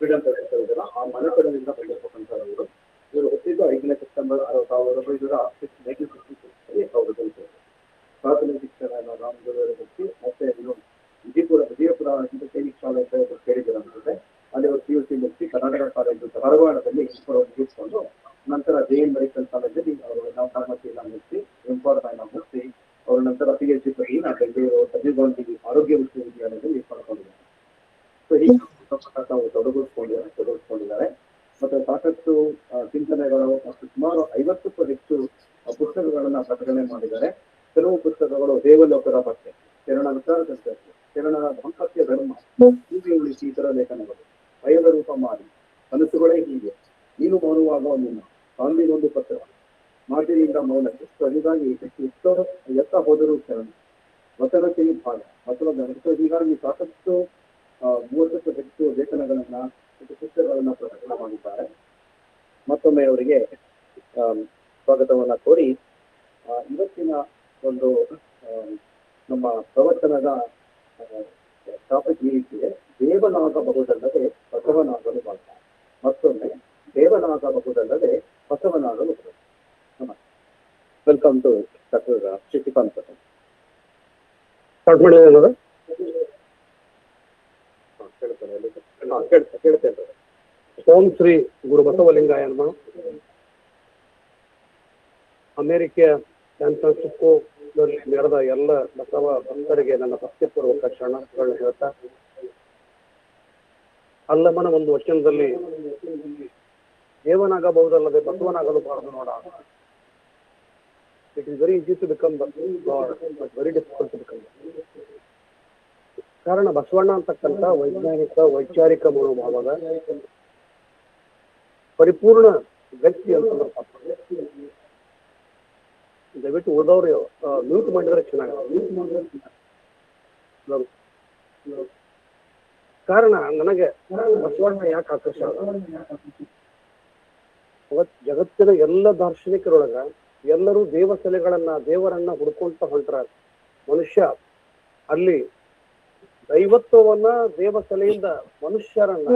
Freedom ಇದೆಲ್ಲ ಆ ಮನೆತನದಿಂದ ಬಂದಿರತಕ್ಕಂಥವ್ರು. ಇವರು ಹುಟ್ಟಿದ್ದು 5ನೇ ಸೆಪ್ಟೆಂಬರ್ 1956 ಪ್ರಾಥಮಿಕ ಶಿಕ್ಷಣ ರಾಮದುರ್ಗದಲ್ಲಿ ಮುಗಿಸಿ ಮತ್ತೆ ವಿಜಯಪುರ ಸೈನಿಕ್ ಶಾಲೆ ಅಂತ ಕೇಳಿದ್ರು ಅನ್ಸುತ್ತೆ. ಅಲ್ಲಿ ಅವರು PUC ಮುಗಿಸಿ ಕರ್ನಾಟಕ ಕಾಲೇಜು ಧಾರವಾಡದಲ್ಲಿ ಮುಗಿಸ್ಕೊಂಡು ನಂತರ JN ಮೆಡಿಕಲ್ ಕಾಲೇಜಲ್ಲಿ ಅವರು ನಾವು ಫಾರ್ಮಸಿನ ಮುಗಿಸಿ ಎಂಪಾರ್ಮೆಂಟ್ ಮುಗಿಸಿ ಅವ್ರ ನಂತರ PhD ಪದವಿನ ಬೆಂಗಳೂರು ರಾಜೀವ್ ಗಾಂಧಿ ಆರೋಗ್ಯ ವಿಶ್ವವಿದ್ಯಾಲಯದಲ್ಲಿ ಪಡ್ಕೊಂಡಿದ್ದಾರೆ. ಸೊ ಹೀಗೆ ತಾವು ತೊಡಗಿಸ್ಕೊಂಡಿದ್ದಾರೆ ಮತ್ತೆ ಸಾಕಷ್ಟು ಚಿಂತನೆಗಳು ಮತ್ತು ಸುಮಾರು 50ಕ್ಕೂ ಹೆಚ್ಚು ಪುಸ್ತಕಗಳನ್ನ ಪ್ರಕಟಣೆ ಮಾಡಿದ್ದಾರೆ. ಕೆಲವು ಪುಸ್ತಕಗಳು ದೇವಲೋಕದ ಬಗ್ಗೆ, ಶರಣರ ವಿಚಾರದಂತೆ, ಶರಣರ ದಾಂಪತ್ಯ ಧರ್ಮ, ಹೀಗೆ ಉಳಿಸಿ ಇತರ ಲೇಖನಗಳು, ಭಯದ ರೂಪ ಮಾರಿ, ಕನಸುಗಳೇ ಹೀಗೆ, ನೀನು ಮೌನವಾಗುವ ಮುನ್ನ, ಗಾಂಧಿಗೊಂದು ಪತ್ರ, ಮಾತಿನಿಂದ ಮೌನಕ್ಕೆ, ಸೊ ಹೀಗಾಗಿ ಎತ್ತ ಹೋದರೂ ಶರಣ, ವಚನಕ್ಕೆ ಭಾಗ, ಹೀಗಾಗಿ ಸಾಕಷ್ಟು 30ಕ್ಕೂ ಹೆಚ್ಚು ಲೇಖನಗಳನ್ನ ಪುಸ್ತಕಗಳನ್ನ ಪ್ರಕಟಣೆ ಮಾಡಿದ್ದಾರೆ. ಮತ್ತೊಮ್ಮೆ ಅವರಿಗೆ ಸ್ವಾಗತವನ್ನ ಕೋರಿ ಇವತ್ತಿನ ಒಂದು ನಮ್ಮ ಪ್ರವಚನದ ಟಾಪಿಕ್ ಈ ರೀತಿಯೇ, ದೇವನಾಗಬಹುದಲ್ಲದೆ ಬಸವನಾಗಲು ಬಾಧ್ಯ. ಮತ್ತೊಮ್ಮೆ ದೇವನಾಗಬಹುದಲ್ಲದೆ ಬಸವನಾಗಲು ನಮಸ್ತೆ. Welcome to doctor Shashikant. Start ಮಾಡಿದ್ರೆ ಕೇಳ್ತೇನೆ. ಓಂ ಶ್ರೀ ಗುರು ಬಸವಲಿಂಗಾಯ ನಮಃ. ಅಮೆರಿಕೆಯ ಸ್ಯಾನ್ ಫ್ರಾನ್ಸಿಸ್ಕೋದಲ್ಲಿ ನಡೆದ ಎಲ್ಲ ಬಸವ ಭಕ್ತರಿಗೆ ನನ್ನ ಭಕ್ತಿಪೂರ್ವಕ ಶರಣಗಳನ್ನು ಹೇಳ್ತಾ, ಅಲ್ಲಮನ ಒಂದು ವಚನದಲ್ಲಿ ದೇವನಾಗಬಹುದಲ್ಲದೆ ಬಸವನಾಗಲು ಬಾರದು ನೋಡ. It is very easy to become god but very difficult to become. ಕಾರಣ ಬಸವಣ್ಣ ಅಂತಕ್ಕಂಥ ವೈಚಾರಿಕ ಮನೋಭಾವದ ಪರಿಪೂರ್ಣ ವ್ಯಕ್ತಿ ಅಂತ ದಯವಿಟ್ಟು ಉಳಿದವ್ರು ಮ್ಯೂಟ್ ಮಾಡಿದ್ರೆ ಚೆನ್ನಾಗಿ. ಕಾರಣ ನನಗೆ ಬಸವಣ್ಣ ಯಾಕೆ ಆಕರ್ಷ, ಜಗತ್ತಿನ ಎಲ್ಲ ದಾರ್ಶನಿಕರೊಳಗ ಎಲ್ಲರೂ ದೇವರನ್ನ ಹುಡ್ಕೊಂತ ಹೊಂಟ್ರ. ಮನುಷ್ಯ ಅಲ್ಲಿ ದೈವತ್ವವನ್ನ ದೇವಸಲೆಯಿಂದ ಮನುಷ್ಯರನ್ನ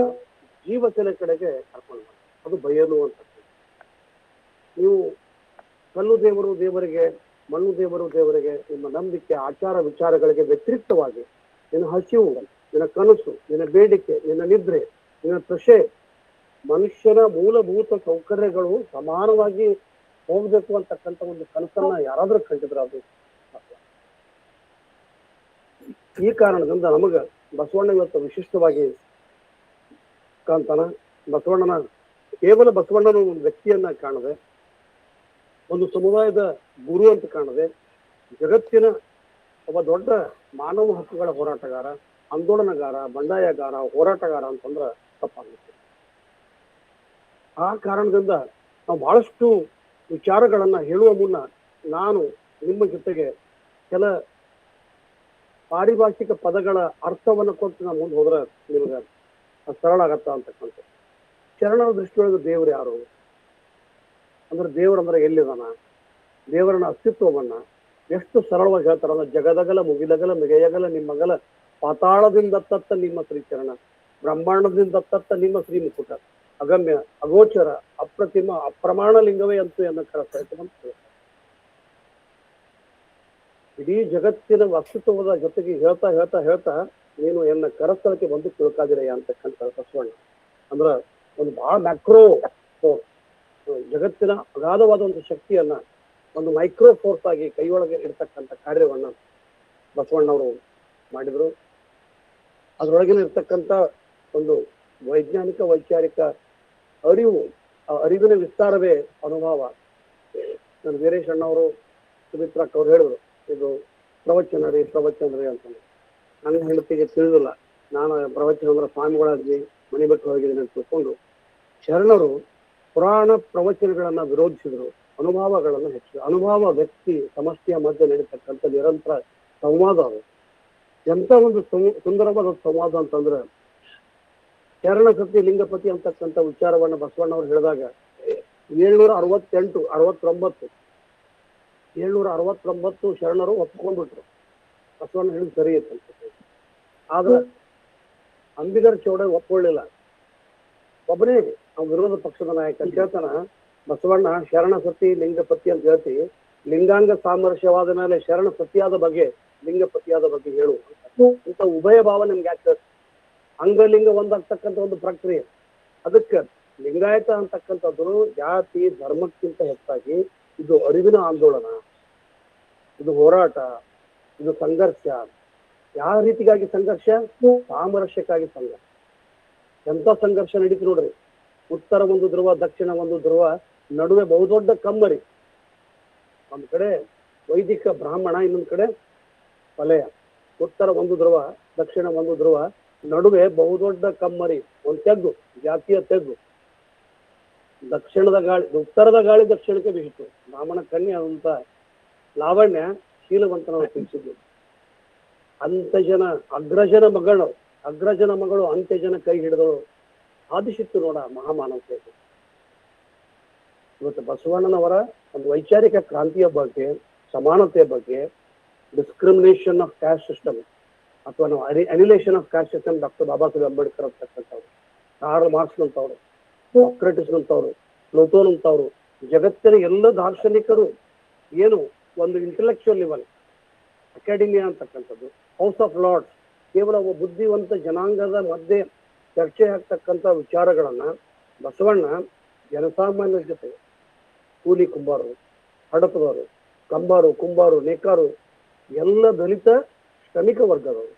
ಜೀವಸಲೆ ಕಡೆಗೆ ಕರ್ಕೊಂಡು, ಅದು ಬಯಲು ಅಂತ. ನೀವು ಕಲ್ಲು ದೇವರು ದೇವರಿಗೆ, ಮಣ್ಣು ದೇವರು ದೇವರಿಗೆ, ನಿಮ್ಮ ನಂಬಿಕೆ ಆಚಾರ ವಿಚಾರಗಳಿಗೆ ವ್ಯತಿರಿಕ್ತವಾಗಿ ನಿನ್ನ ಹಸಿವು, ನಿನ್ನ ಕನಸು, ನಿನ್ನ ಬೇಡಿಕೆ, ನಿನ್ನ ನಿದ್ರೆ, ನಿನ್ನ ತೃಷೆ, ಮನುಷ್ಯನ ಮೂಲಭೂತ ಸೌಕರ್ಯಗಳು ಸಮಾನವಾಗಿ ಹೋಗ್ಬೇಕು ಅಂತಕ್ಕಂಥ ಒಂದು ಕನಸನ್ನ ಯಾರಾದ್ರೂ ಕಂಡಿದ್ರೆ ಅದು ಈ ಕಾರಣದಿಂದ ನಮಗ ಬಸವಣ್ಣ ಇವತ್ತು ವಿಶಿಷ್ಟವಾಗಿ ಕಾಣ್ತಾನ. ಬಸವಣ್ಣನ ಕೇವಲ ಬಸವಣ್ಣನ ಒಂದು ವ್ಯಕ್ತಿಯನ್ನ ಕಾಣದೆ, ಒಂದು ಸಮುದಾಯದ ಗುರು ಅಂತ ಕಾಣದೆ, ಜಗತ್ತಿನ ಒಬ್ಬ ದೊಡ್ಡ ಮಾನವ ಹಕ್ಕುಗಳ ಹೋರಾಟಗಾರ, ಆಂದೋಲನಗಾರ, ಬಂಡಾಯಗಾರ, ಹೋರಾಟಗಾರ ಅಂತಂದ್ರ ತಪ್ಪಾಗುತ್ತೆ. ಆ ಕಾರಣದಿಂದ ನಾವು ಬಹಳಷ್ಟು ವಿಚಾರಗಳನ್ನ ಹೇಳುವ ಮುನ್ನ ನಾನು ನಿಮ್ಮ ಜೊತೆಗೆ ಕೆಲ ಪಾರಿಭಾಷಿಕ ಪದಗಳ ಅರ್ಥವನ್ನು ಕೊಟ್ಟು ನಾವು ಮುಂದೆ ಹೋದ್ರೆ ನಿಮ್ಗೆ ಸರಳ ಆಗತ್ತ ಅಂತಕ್ಕಂಥ. ಶರಣರ ದೃಷ್ಟಿಯೊಳಗೆ ದೇವ್ರು ಯಾರು ಅಂದ್ರೆ, ದೇವ್ರಂದ್ರೆ ಎಲ್ಲಿದಾನ, ದೇವರನ್ನ ಅಸ್ತಿತ್ವವನ್ನ ಎಷ್ಟು ಸರಳವಾಗಿ ಹೇಳ್ತಾರಲ್ಲ. ಜಗದಗಲ ಮುಗಿಲಗಲ ಮಿಗೆಯಗಲ ನಿಮ್ಮಗಲ, ಪಾತಾಳದಿಂದ ತತ್ತ ನಿಮ್ಮ ಶ್ರೀಚರಣ, ಬ್ರಹ್ಮಾಂಡದಿಂದ ತತ್ತ ನಿಮ್ಮ ಶ್ರೀಮುಕುಟ, ಅಗಮ್ಯ ಅಗೋಚರ ಅಪ್ರತಿಮ ಅಪ್ರಮಾಣ ಲಿಂಗವೇ ಅಂತೂ ಎನ್ನ ಕರೆಸ್ತಾ. ಇಡೀ ಜಗತ್ತಿನ ಅಸ್ತಿತ್ವದ ಜೊತೆಗೆ ಹೇಳ್ತಾ ಹೇಳ್ತಾ ಹೇಳ್ತಾ ನೀನು ಎನ್ನ ಕರಸ್ಥಳಕ್ಕೆ ಬಂದು ತಿಳ್ಕಾದಿರಯ್ಯ ಅಂತಕ್ಕಂಥ ಬಸವಣ್ಣ ಅಂದ್ರ ಒಂದು ಬಹಳ ಮ್ಯಾಕ್ರೋ ಫೋರ್ಸ್, ಜಗತ್ತಿನ ಅಗಾಧವಾದ ಒಂದು ಶಕ್ತಿಯನ್ನ ಒಂದು ಮೈಕ್ರೋ ಫೋರ್ಸ್ ಆಗಿ ಕೈಯೊಳಗೆ ಇರ್ತಕ್ಕಂಥ ಕಾರ್ಯವನ್ನ ಬಸವಣ್ಣವರು ಮಾಡಿದ್ರು. ಅದರೊಳಗಿನ ಇರ್ತಕ್ಕಂಥ ಒಂದು ವೈಜ್ಞಾನಿಕ ವೈಚಾರಿಕ ಅರಿವು, ಅರಿವಿನ ವಿಸ್ತಾರವೇ ಅನುಭವ. ನನ್ನ ವೀರೇಶ್ ಅಣ್ಣವರು, ಸುಮಿತ್ರಾಕ್ ಅವ್ರು ಹೇಳಿದ್ರು, ಇದು ಪ್ರವಚನ ರೀ ಅಂತ. ನನ್ನ ಹೆಂಡತಿಗೆ ತಿಳಿದಿಲ್ಲ, ನಾನು ಪ್ರವಚನ ಅಂದ್ರೆ ಸ್ವಾಮಿಗಳಾದ್ವಿ ಮನೆ ಬಿಟ್ಟು ಹೋಗಿದ್ದೀನಿ ಅಂತ ತಿಳ್ಕೊಂಡು, ಶರಣರು ಪುರಾಣ ಪ್ರವಚನಗಳನ್ನ ವಿರೋಧಿಸಿದ್ರು, ಅನುಭವಗಳನ್ನು ಹೆಚ್ಚಿದ್ರು. ಅನುಭವ ವ್ಯಕ್ತಿ ಸಮಸ್ಯೆಯ ಮಧ್ಯೆ ನಡೀತಕ್ಕಂಥ ನಿರಂತರ ಸಂವಾದ. ಅದು ಎಂತ ಒಂದು ಸುಂದರವಾದ ಸಂವಾದ ಅಂತಂದ್ರೆ, ಶರಣ ಸತಿ ಲಿಂಗಪತಿ ಅಂತಕ್ಕಂಥ ವಿಚಾರವನ್ನ ಬಸವಣ್ಣವ್ರು ಹೇಳಿದಾಗ 769 ಶರಣರು ಒಪ್ಕೊಂಡ್ಬಿಟ್ರು. ಬಸವಣ್ಣ ಹೇಳಿದ್ ಸರಿ ಇತ್ತು. ಆದ್ರೆ ಅಂಬಿಗರ ಚೌಡ ಒಪ್ಕೊಳ್ಳಿಲ್ಲ. ಒಬ್ಬನೇ ವಿರೋಧ ಪಕ್ಷದ ನಾಯಕ ಕೇಳ್ತಾನ, ಬಸವಣ್ಣ ಶರಣ ಸತಿ ಲಿಂಗಪತಿ ಅಂತ ಹೇಳ್ತಿ, ಲಿಂಗಾಂಗ ಸಾಮರಸ್ಯವಾದ ಮೇಲೆ ಶರಣ ಸತಿಯಾದ ಬಗ್ಗೆ ಲಿಂಗಪತಿಯಾದ ಬಗ್ಗೆ ಹೇಳು ಇಂತ ಉಭಯ ಭಾವ ನಿಮ್ಗೆ ಯಾಕೆ? ಅಂಗಲಿಂಗ ಒಂದಾಗ್ತಕ್ಕಂಥ ಒಂದು ಪ್ರಕ್ರಿಯೆ. ಅದಕ್ಕೆ ಲಿಂಗಾಯತ ಅಂತಕ್ಕಂಥದ್ದು ಜಾತಿ ಧರ್ಮಕ್ಕಿಂತ ಹೆಚ್ಚಾಗಿ ಇದು ಅರಿವಿನ ಆಂದೋಲನ, ಇದು ಹೋರಾಟ, ಇದು ಸಂಘರ್ಷ. ಯಾವ ರೀತಿಗಾಗಿ ಸಂಘರ್ಷ? ಸಾಮರಸ್ಯಕ್ಕಾಗಿ ಸಂಘರ್ಷ. ಎಂತ ಸಂಘರ್ಷ ನಡೀತು ನೋಡ್ರಿ. ಉತ್ತರ ಒಂದು ಧ್ರುವ, ದಕ್ಷಿಣ ಒಂದು ಧ್ರುವ, ನಡುವೆ ಬಹುದೊಡ್ಡ ಕಮ್ಮರಿ. ಒಂದ್ ಕಡೆ ವೈದಿಕ ಬ್ರಾಹ್ಮಣ, ಇನ್ನೊಂದ್ ಕಡೆ ವಲಯ. ಉತ್ತರ ಒಂದು ಧ್ರುವ, ದಕ್ಷಿಣ ಒಂದು ಧ್ರುವ, ನಡುವೆ ಬಹುದೊಡ್ಡ ಕಮ್ಮರಿ, ಒಂದು ತೆಗ್ಗು, ಜಾತಿಯ ತೆಗ್ಗು. ದಕ್ಷಿಣದ ಗಾಳಿ, ಉತ್ತರದ ಗಾಳಿ ದಕ್ಷಿಣಕ್ಕೆ ಬೀಸಿತು. ಬ್ರಾಹ್ಮಣ ಕನ್ಯೆ ಅಂತ ಲಾವಣ್ಯ ಶೀಲವಂತನವರು ತಿಳಿಸಿದ್ದು. ಅಂತ್ಯಜನ ಅಗ್ರಜನ ಮಗಳು ಅಂತ್ಯಜನ ಕೈ ಹಿಡಿದಳು. ಸಾಧಿಸಿತ್ತು ನೋಡ ಮಹಾಮಾನವತೆ. ಇವತ್ತು ಬಸವಣ್ಣನವರ ಒಂದು ವೈಚಾರಿಕ ಕ್ರಾಂತಿಯ ಬಗ್ಗೆ, ಸಮಾನತೆಯ ಬಗ್ಗೆ, ಡಿಸ್ಕ್ರಿಮಿನೇಷನ್ ಆಫ್ ಕ್ಯಾಸ್ಟ್ ಸಿಸ್ಟಮ್ ಅಥವಾ ನಾವು annihilation of caste system, doctor Baba Saheb Ambedkar ಅಂತಕ್ಕಂಥವ್ರು, ಕಾರ್ಲ್ ಮಾರ್ಕ್ಸ್ ಅಂತವ್ರು, ಸಾಕ್ರೆಟಿಸ್ ಅಂತವ್ರು, ಪ್ಲೂಟೋನ್ ಅಂತವ್ರು, ಜಗತ್ತಿನ ಎಲ್ಲ ದಾರ್ಶನಿಕರು ಏನು ಒಂದು ಇಂಟೆಲೆಕ್ಚುಯಲ್ ಲೆವೆಲ್, ಅಕಾಡೆಮಿಯಾ ಅಂತಕ್ಕಂಥದ್ದು, ಹೌಸ್ ಆಫ್ ಲಾರ್ಡ್ಸ್, ಕೇವಲ ಒಬ್ಬ ಬುದ್ಧಿವಂತ ಜನಾಂಗದ ಮಧ್ಯೆ ಚರ್ಚೆ ಆಗ್ತಕ್ಕಂಥ ವಿಚಾರಗಳನ್ನ ಬಸವಣ್ಣ ಜನಸಾಮಾನ್ಯರ ಜೊತೆ, ಕೂಲಿ ಕುಂಬಾರರು, ಹಡಪದವರು, ಕುಂಬಾರು, ನೇಕಾರು, ಎಲ್ಲ ದಲಿತ ಶ್ರಮಿಕ ವರ್ಗದವರು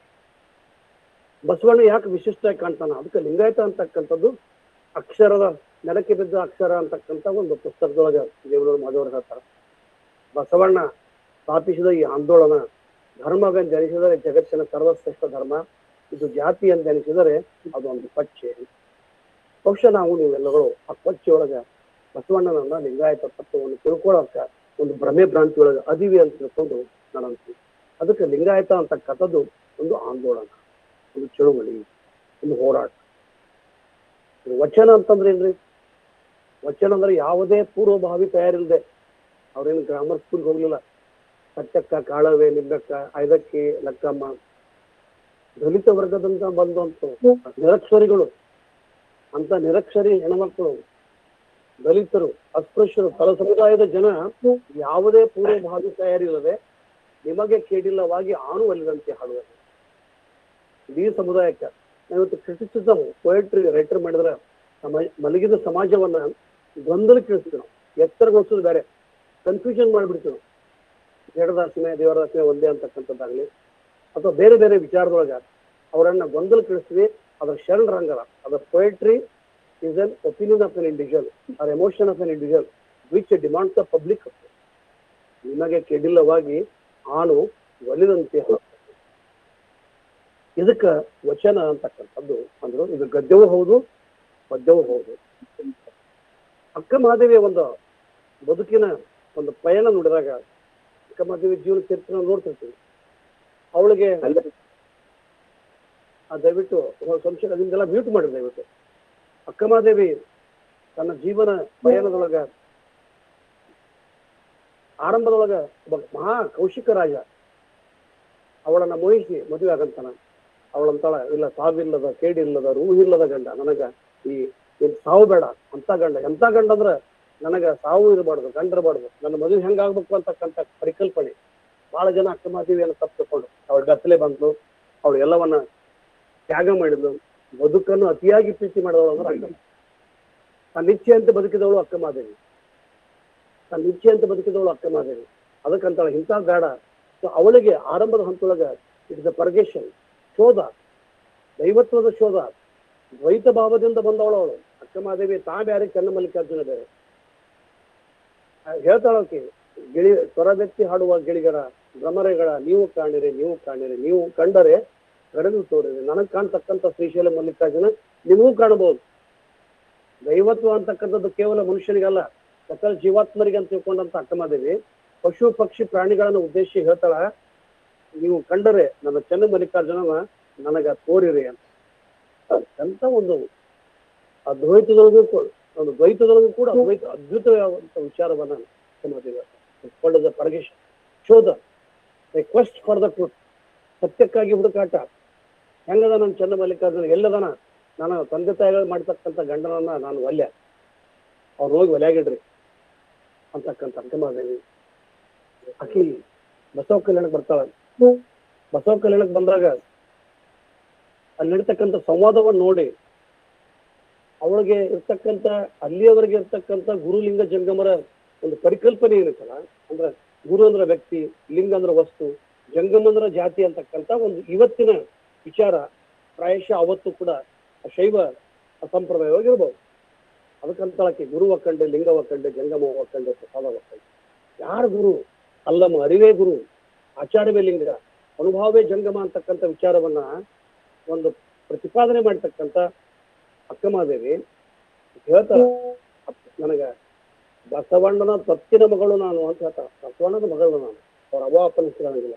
ಬಸವಣ್ಣ ಯಾಕೆ ವಿಶಿಷ್ಟ ಕಾಣ್ತಾನ? ಅದಕ್ಕೆ ಲಿಂಗಾಯತ ಅಂತಕ್ಕಂಥದ್ದು ಅಕ್ಷರದ ನೆಲಕ್ಕೆ ಬಿದ್ದ ಅಕ್ಷರ ಅಂತಕ್ಕಂಥ ಒಂದು ಪುಸ್ತಕದೊಳಗೆ ದೇವರ ಮಾಧವರು ಹೇಳ್ತಾರೆ. ಬಸವಣ್ಣ ಸ್ಥಾಪಿಸಿದ ಈ ಆಂದೋಲನ ಧರ್ಮವೆಂದು ಜನಿಸಿದರೆ ಜಗತ್ತಿನ ಸರ್ವಶ್ರೇಷ್ಠ ಧರ್ಮ, ಇದು ಜಾತಿ ಎಂದು ಜನಿಸಿದರೆ ಅದು ಒಂದು ಪಚ್ಚೆ. ಬಹುಶಃ ನೀವೆಲ್ಲಗಳು ಆ ಪಚ್ಚೆಯೊಳಗೆ ಬಸವಣ್ಣನನ್ನ ಲಿಂಗಾಯತ ತತ್ವವನ್ನು ತಿಳ್ಕೊಳ್ಳೋಕ ಒಂದು ಭ್ರಮೆ ಭ್ರಾಂತಿ ಒಳಗೆ ಅದಿವಿ ಅಂತ ತಿಳ್ಕೊಂಡು ನಾನು ಅಂತೀನಿ. ಅದಕ್ಕೆ ಲಿಂಗಾಯತ ಅಂತಕ್ಕಂಥದ್ದು ಒಂದು ಆಂದೋಲನ, ಒಂದು ಚಳುವಳಿ, ಒಂದು ಹೋರಾಟ. ವಚನ ಅಂತಂದ್ರೆ ಏನ್ರಿ? ವಚನ ಅಂದ್ರೆ ಯಾವುದೇ ಪೂರ್ವಭಾವಿ ತಯಾರಿಲ್ಲದೆ, ಅವ್ರೇನು ಗ್ರಾಮರ್ ಸ್ಕೂಲ್ಗೆ ಹೋಗ್ಲಿಲ್ಲ. ಸತ್ಯಕ್ಕ, ಕಾಳವೆ, ನಿಂಬಕ್ಕ, ಐದಕ್ಕಿ, ಲಕ್ಕಮ್ಮ, ದಲಿತ ವರ್ಗದಿಂದ ಬಂದಂತ ನಿರಕ್ಷರಿಗಳು, ಅಂತ ನಿರಕ್ಷರಿ ಹೆಣ್ಮಕ್ಳು, ದಲಿತರು, ಅಸ್ಪೃಶ್ಯರು, ತಳ ಸಮುದಾಯದ ಜನ ಯಾವುದೇ ಪೂರ್ವಭಾವಿ ತಯಾರಿ ಇಲ್ಲದೆ ನಿಮಗೆ ಕೇಡಿಲ್ಲವಾಗಿ ಆಣುವಲ್ಲಿದಂತೆ ಹಾಡುವ ಇಡೀ ಸಮುದಾಯಕ್ಕೆ. ಇವತ್ತು ಕ್ರಿಟಿಸಿಸಮ್ ಪೊಯೆಟ್ರಿ ರೈಟರ್ ಮಾಡಿದ್ರೆ ಮಲಗಿದ ಸಮಾಜವನ್ನ ಗೊಂದಲಕ್ಕೆ ಇಳಿಸ್ತೀವಿ ನಾವು, ಎತ್ತರಗೊಳಿಸೋದು ಬೇರೆ, ಕನ್ಫ್ಯೂಷನ್ ಮಾಡಿಬಿಡ್ತೀವಿ ನಾವು. ಜಡದಾಸನೆ, ದೇವರದಾಸನೆ ಒಂದೇ ಅಂತಕ್ಕಂಥದ್ದಾಗ್ಲಿ ಅಥವಾ ಬೇರೆ ಬೇರೆ ವಿಚಾರದೊಳಗ ಅವರನ್ನ ಗೊಂದಲಕ್ಕೆ ಇಳಿಸ್ತೀವಿ. ಅದರ ಶರಣರಂಗಲ್ಲ. ಅದರ poetry is an opinion of an individual or emotion of an individual which demands the public. ನಿಮಗೆ ಕೆಡಿಲ್ಲವಾಗಿ ಆನು ಒಲಿದಂತೆ. ಇದಕ್ಕ ವಚನ ಅಂತಕ್ಕಂಥದ್ದು ಅಂದ್ರು. ಇದು ಗದ್ಯವೂ ಹೌದು, ಪದ್ಯವೂ ಹೌದು. ಅಕ್ಕ ಮಹಾದೇವಿಯ ಒಂದು ಬದುಕಿನ ಒಂದು ಪಯಣ ನೋಡಿದಾಗ, ಅಕ್ಕ ಮಹಾದೇವಿ ಜೀವನ ಚರಿತ್ರೆ ನಾವು ನೋಡ್ತಿರ್ತೀವಿ. ಅವಳಿಗೆ ದಯವಿಟ್ಟು ಸಂಶಯ ಅದನ್ನೆಲ್ಲ ಮ್ಯೂಟ್ ಮಾಡಿದೆ. ದಯವಿಟ್ಟು ಅಕ್ಕಮಹಾದೇವಿ ತನ್ನ ಜೀವನ ಪಯಣದೊಳಗ ಆರಂಭದೊಳಗ ಒಬ್ಬ ಮಹಾ ಕೌಶಿಕ ರಾಜ ಅವಳನ್ನ ಮೋಹಿಸಿ ಮದುವೆ ಆಗಂತಾನ. ಅವಳಂತಾಳ, ಇಲ್ಲ ಸಾವಿಲ್ಲದ, ಕೇಡಿಲ್ಲದ, ರೂಹಿಲ್ಲದ ಗಂಡ, ನನಗ ಈ ಸಾವು ಬೇಡ. ಅಂತ ಗಂಡ, ಎಂತ ಗಂಡ ಅಂದ್ರ ನನಗ ಸಾವು ಇರಬಾರ್ದು, ಗಂಡ ಇರಬಾರ್ದು, ನನ್ನ ಮದುವೆ ಹೆಂಗಾಗ್ಬೇಕು ಅಂತಕ್ಕಂಥ ಪರಿಕಲ್ಪನೆ ಬಹಳ ಜನ ಅಕ್ಕಮಹಾದೇವಿಯನ್ನು ತಪ್ಪಿಕೊಂಡು ಅವಳ ಗತ್ತಲೆ ಬಂದ್ಲು. ಅವಳು ಎಲ್ಲವನ್ನ ತ್ಯಾಗ ಮಾಡಿದ್ಲು. ಬದುಕನ್ನು ಅತಿಯಾಗಿ ಪ್ರೀತಿ ಮಾಡಿದವಳು ಅಂದ್ರೆ ಅಕ್ಕ. ತನ್ನ ಇಚ್ಛೆಯಂತೆ ಬದುಕಿದವಳು ಅಕ್ಕಮಹಾದೇವಿ. ಅದಕ್ಕಂತಾಳ ಇಂಥ ಬೇಡ. ಸೊ ಅವಳಿಗೆ ಆರಂಭದ ಹಂತದೊಳಗ ಇಟ್ ಇಸ್ ದ ಪರ್ಗೇಷನ್, ಶೋಧ, ದೈವತ್ವದ ಶೋಧ, ದ್ವೈತ ಭಾವದಿಂದ ಬಂದವಳು ಅವಳು ಅಕ್ಕಮಹಾದೇವಿ. ತಾ ಬೇರೆ, ಚನ್ನಮಲ್ಲಿಕಾರ್ಜುನ ಬೇರೆ. ಹೇಳ್ತಾಳಕ್ಕೆ, ಸ್ವರವೆತ್ತಿ ಹಾಡುವ ಗಿಳಿಗರ ಭ್ರಮರೆಗಳ ನೀವು ಕಾಣಿರಿ, ನೀವು ಕಂಡರೆ ಕಡೆದು ತೋರಿರಿ. ನನಗ್ ಕಾಣ್ತಕ್ಕಂಥ ಶ್ರೀಶೈಲ ಮಲ್ಲಿಕಾರ್ಜುನ ನಿಮಗೂ ಕಾಣಬಹುದು. ದೈವತ್ವ ಅಂತಕ್ಕಂಥದ್ದು ಕೇವಲ ಮನುಷ್ಯನಿಗಲ್ಲ, ಸಕಲ ಜೀವಾತ್ಮರಿಗೆ ಅಂತ ತಿಳ್ಕೊಂಡಂತ ಅಕ್ಕಮಹಾದೇವಿ ಪಶು ಪಕ್ಷಿ ಪ್ರಾಣಿಗಳನ್ನ ಉದ್ದೇಶಿಸಿ ಹೇಳ್ತಾಳ, ನೀವು ಕಂಡರೆ ನನ್ನ ಚೆನ್ನ ಮಲ್ಲಿಕಾರ್ಜುನನ ನನಗ ತೋರಿರಿ ಅಂತ. ಅಂತ ಒಂದು ದ್ವೈತದೊಳಗೂ ಕೂಡ ಅದ್ಭುತವಾದಂತ ವಿಚಾರವನ್ನ ಅಕ್ಕಮಹಾದೇವಿ ಪರಗೇಶ್ ಶೋಧ, ಕ್ವೆಸ್ಟ್ ಫಾರ್ ದ ಟ್ರೂತ್, ಸತ್ಯಕ್ಕಾಗಿ ಹುಡುಕಾಟ. ಹೆಂಗದ ನನ್ನ ಚಂದ ಮಲ್ಲಿಕಾರ್ಜುನ ಎಲ್ಲದನ ನಾನು ತಂದೆ ತಾಯಿಗಳು ಮಾಡ್ತಕ್ಕಂಥ ಗಂಡನನ್ನ ನಾನು ಒಲ್ಲೆ ಅವ್ರು ಹೋಗಿ ಒಲೆಯಾಗಿಡ್ರಿ ಅಂತಕ್ಕಂಥ ಅಕ್ಕಮಾದೇವಿ ಆಕಿ ಬಸವ ಕಲ್ಯಾಣಕ್ಕೆ ಬರ್ತಾಳ. ಬಸವ ಕಲ್ಯಾಣಕ್ಕೆ ಬಂದಾಗ ಅಲ್ಲಿ ನಡೀತಕ್ಕಂಥ ಸಂವಾದವನ್ನು ನೋಡಿ ಅವಳಿಗೆ ಇರ್ತಕ್ಕಂಥ ಅಲ್ಲಿಯವರೆಗೆ ಇರ್ತಕ್ಕಂಥ ಗುರುಲಿಂಗ ಜಂಗಮರ ಒಂದು ಪರಿಕಲ್ಪನೆ ಏನೈತಲ್ಲ, ಅಂದ್ರೆ ಗುರು ಅಂದ್ರೆ ವ್ಯಕ್ತಿ, ಲಿಂಗ ಅಂದ್ರೆ ವಸ್ತು, ಜಂಗಮ ಅಂದ್ರೆ ಜಾತಿ ಅಂತಕ್ಕಂಥ ಒಂದು ಇವತ್ತಿನ ವಿಚಾರ ಪ್ರಾಯಶಃ ಅವತ್ತು ಕೂಡ ಶೈವ ಸಂಪ್ರದಾಯವಾಗಿರ್ಬೋದು. ಅದಕ್ಕಂತಳಕ್ಕೆ ಗುರು ಒಕ್ಕಂಡೆ, ಲಿಂಗ ಒಕ್ಕಂಡೆ, ಜಂಗಮ ಒಕ್ಕಂಡೆ, ಪ್ರಸಾದ ಒಕ್ಕಂಡೆ. ಯಾರು ಗುರು? ಅಲ್ಲಮ್ಮ ಅರಿವೇ ಗುರು, ಆಚಾರ್ಯವೇ ಲಿಂಗ, ಅನುಭವವೇ ಜಂಗಮ ಅಂತಕ್ಕಂಥ ವಿಚಾರವನ್ನ ಒಂದು ಪ್ರತಿಪಾದನೆ ಮಾಡ್ತಕ್ಕಂಥ ಅಕ್ಕಮಾದೇವಿ ಹೇಳ್ತಾರ, ನನಗ ಬಸವಣ್ಣನ ತತ್ತಿನ ಮಗಳು ನಾನು ಅಂತ ಹೇಳ್ತಾರ. ಬಸವಣ್ಣನ ಮಗಳು ನಾನು, ಅವ್ರ ಅವ್ವ ಅಪ್ಪನ ಹೆಸರಾಗಿಲ್ಲ.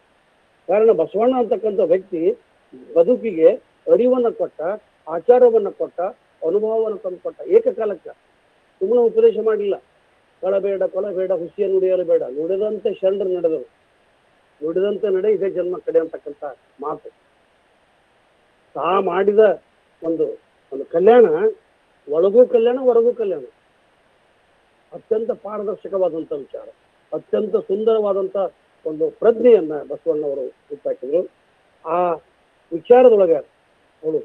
ಕಾರಣ ಬಸವಣ್ಣ ಅಂತಕ್ಕಂಥ ವ್ಯಕ್ತಿ ಬದುಕಿಗೆ ಅರಿವನ್ನ ಕೊಟ್ಟ, ಆಚಾರವನ್ನ ಕೊಟ್ಟ, ಅನುಭವವನ್ನು ತಂದುಕೊಟ್ಟ. ಏಕಕಾಲಕ್ಕೆ ಸುಮ್ಮನೆ ಉಪದೇಶ ಮಾಡಲಿಲ್ಲ. ಕೊಳಬೇಡ ಹುಸಿಯ ನುಡಿಯಲು ಬೇಡ, ನುಡಿದಂತೆ ಶರಣರು ನಡೆದರು, ನುಡಿದಂತೆ ನಡೆ ಇದೇ ಜನ್ಮ ಕಡೆ ಅಂತಕ್ಕಂಥ ಮಾತು. ತಾ ಮಾಡಿದ ಒಂದು ಒಂದು ಕಲ್ಯಾಣ, ಒಳಗೂ ಕಲ್ಯಾಣ ಹೊರಗೂ ಕಲ್ಯಾಣ, ಅತ್ಯಂತ ಪಾರದರ್ಶಕವಾದಂಥ ವಿಚಾರ, ಅತ್ಯಂತ ಸುಂದರವಾದಂಥ ಒಂದು ಪ್ರಜ್ಞೆಯನ್ನ ಬಸವಣ್ಣವರು ಹುಟ್ಟಾಕಿದ್ರು. ಆ ವಿಚಾರದೊಳಗೆ ಅವಳು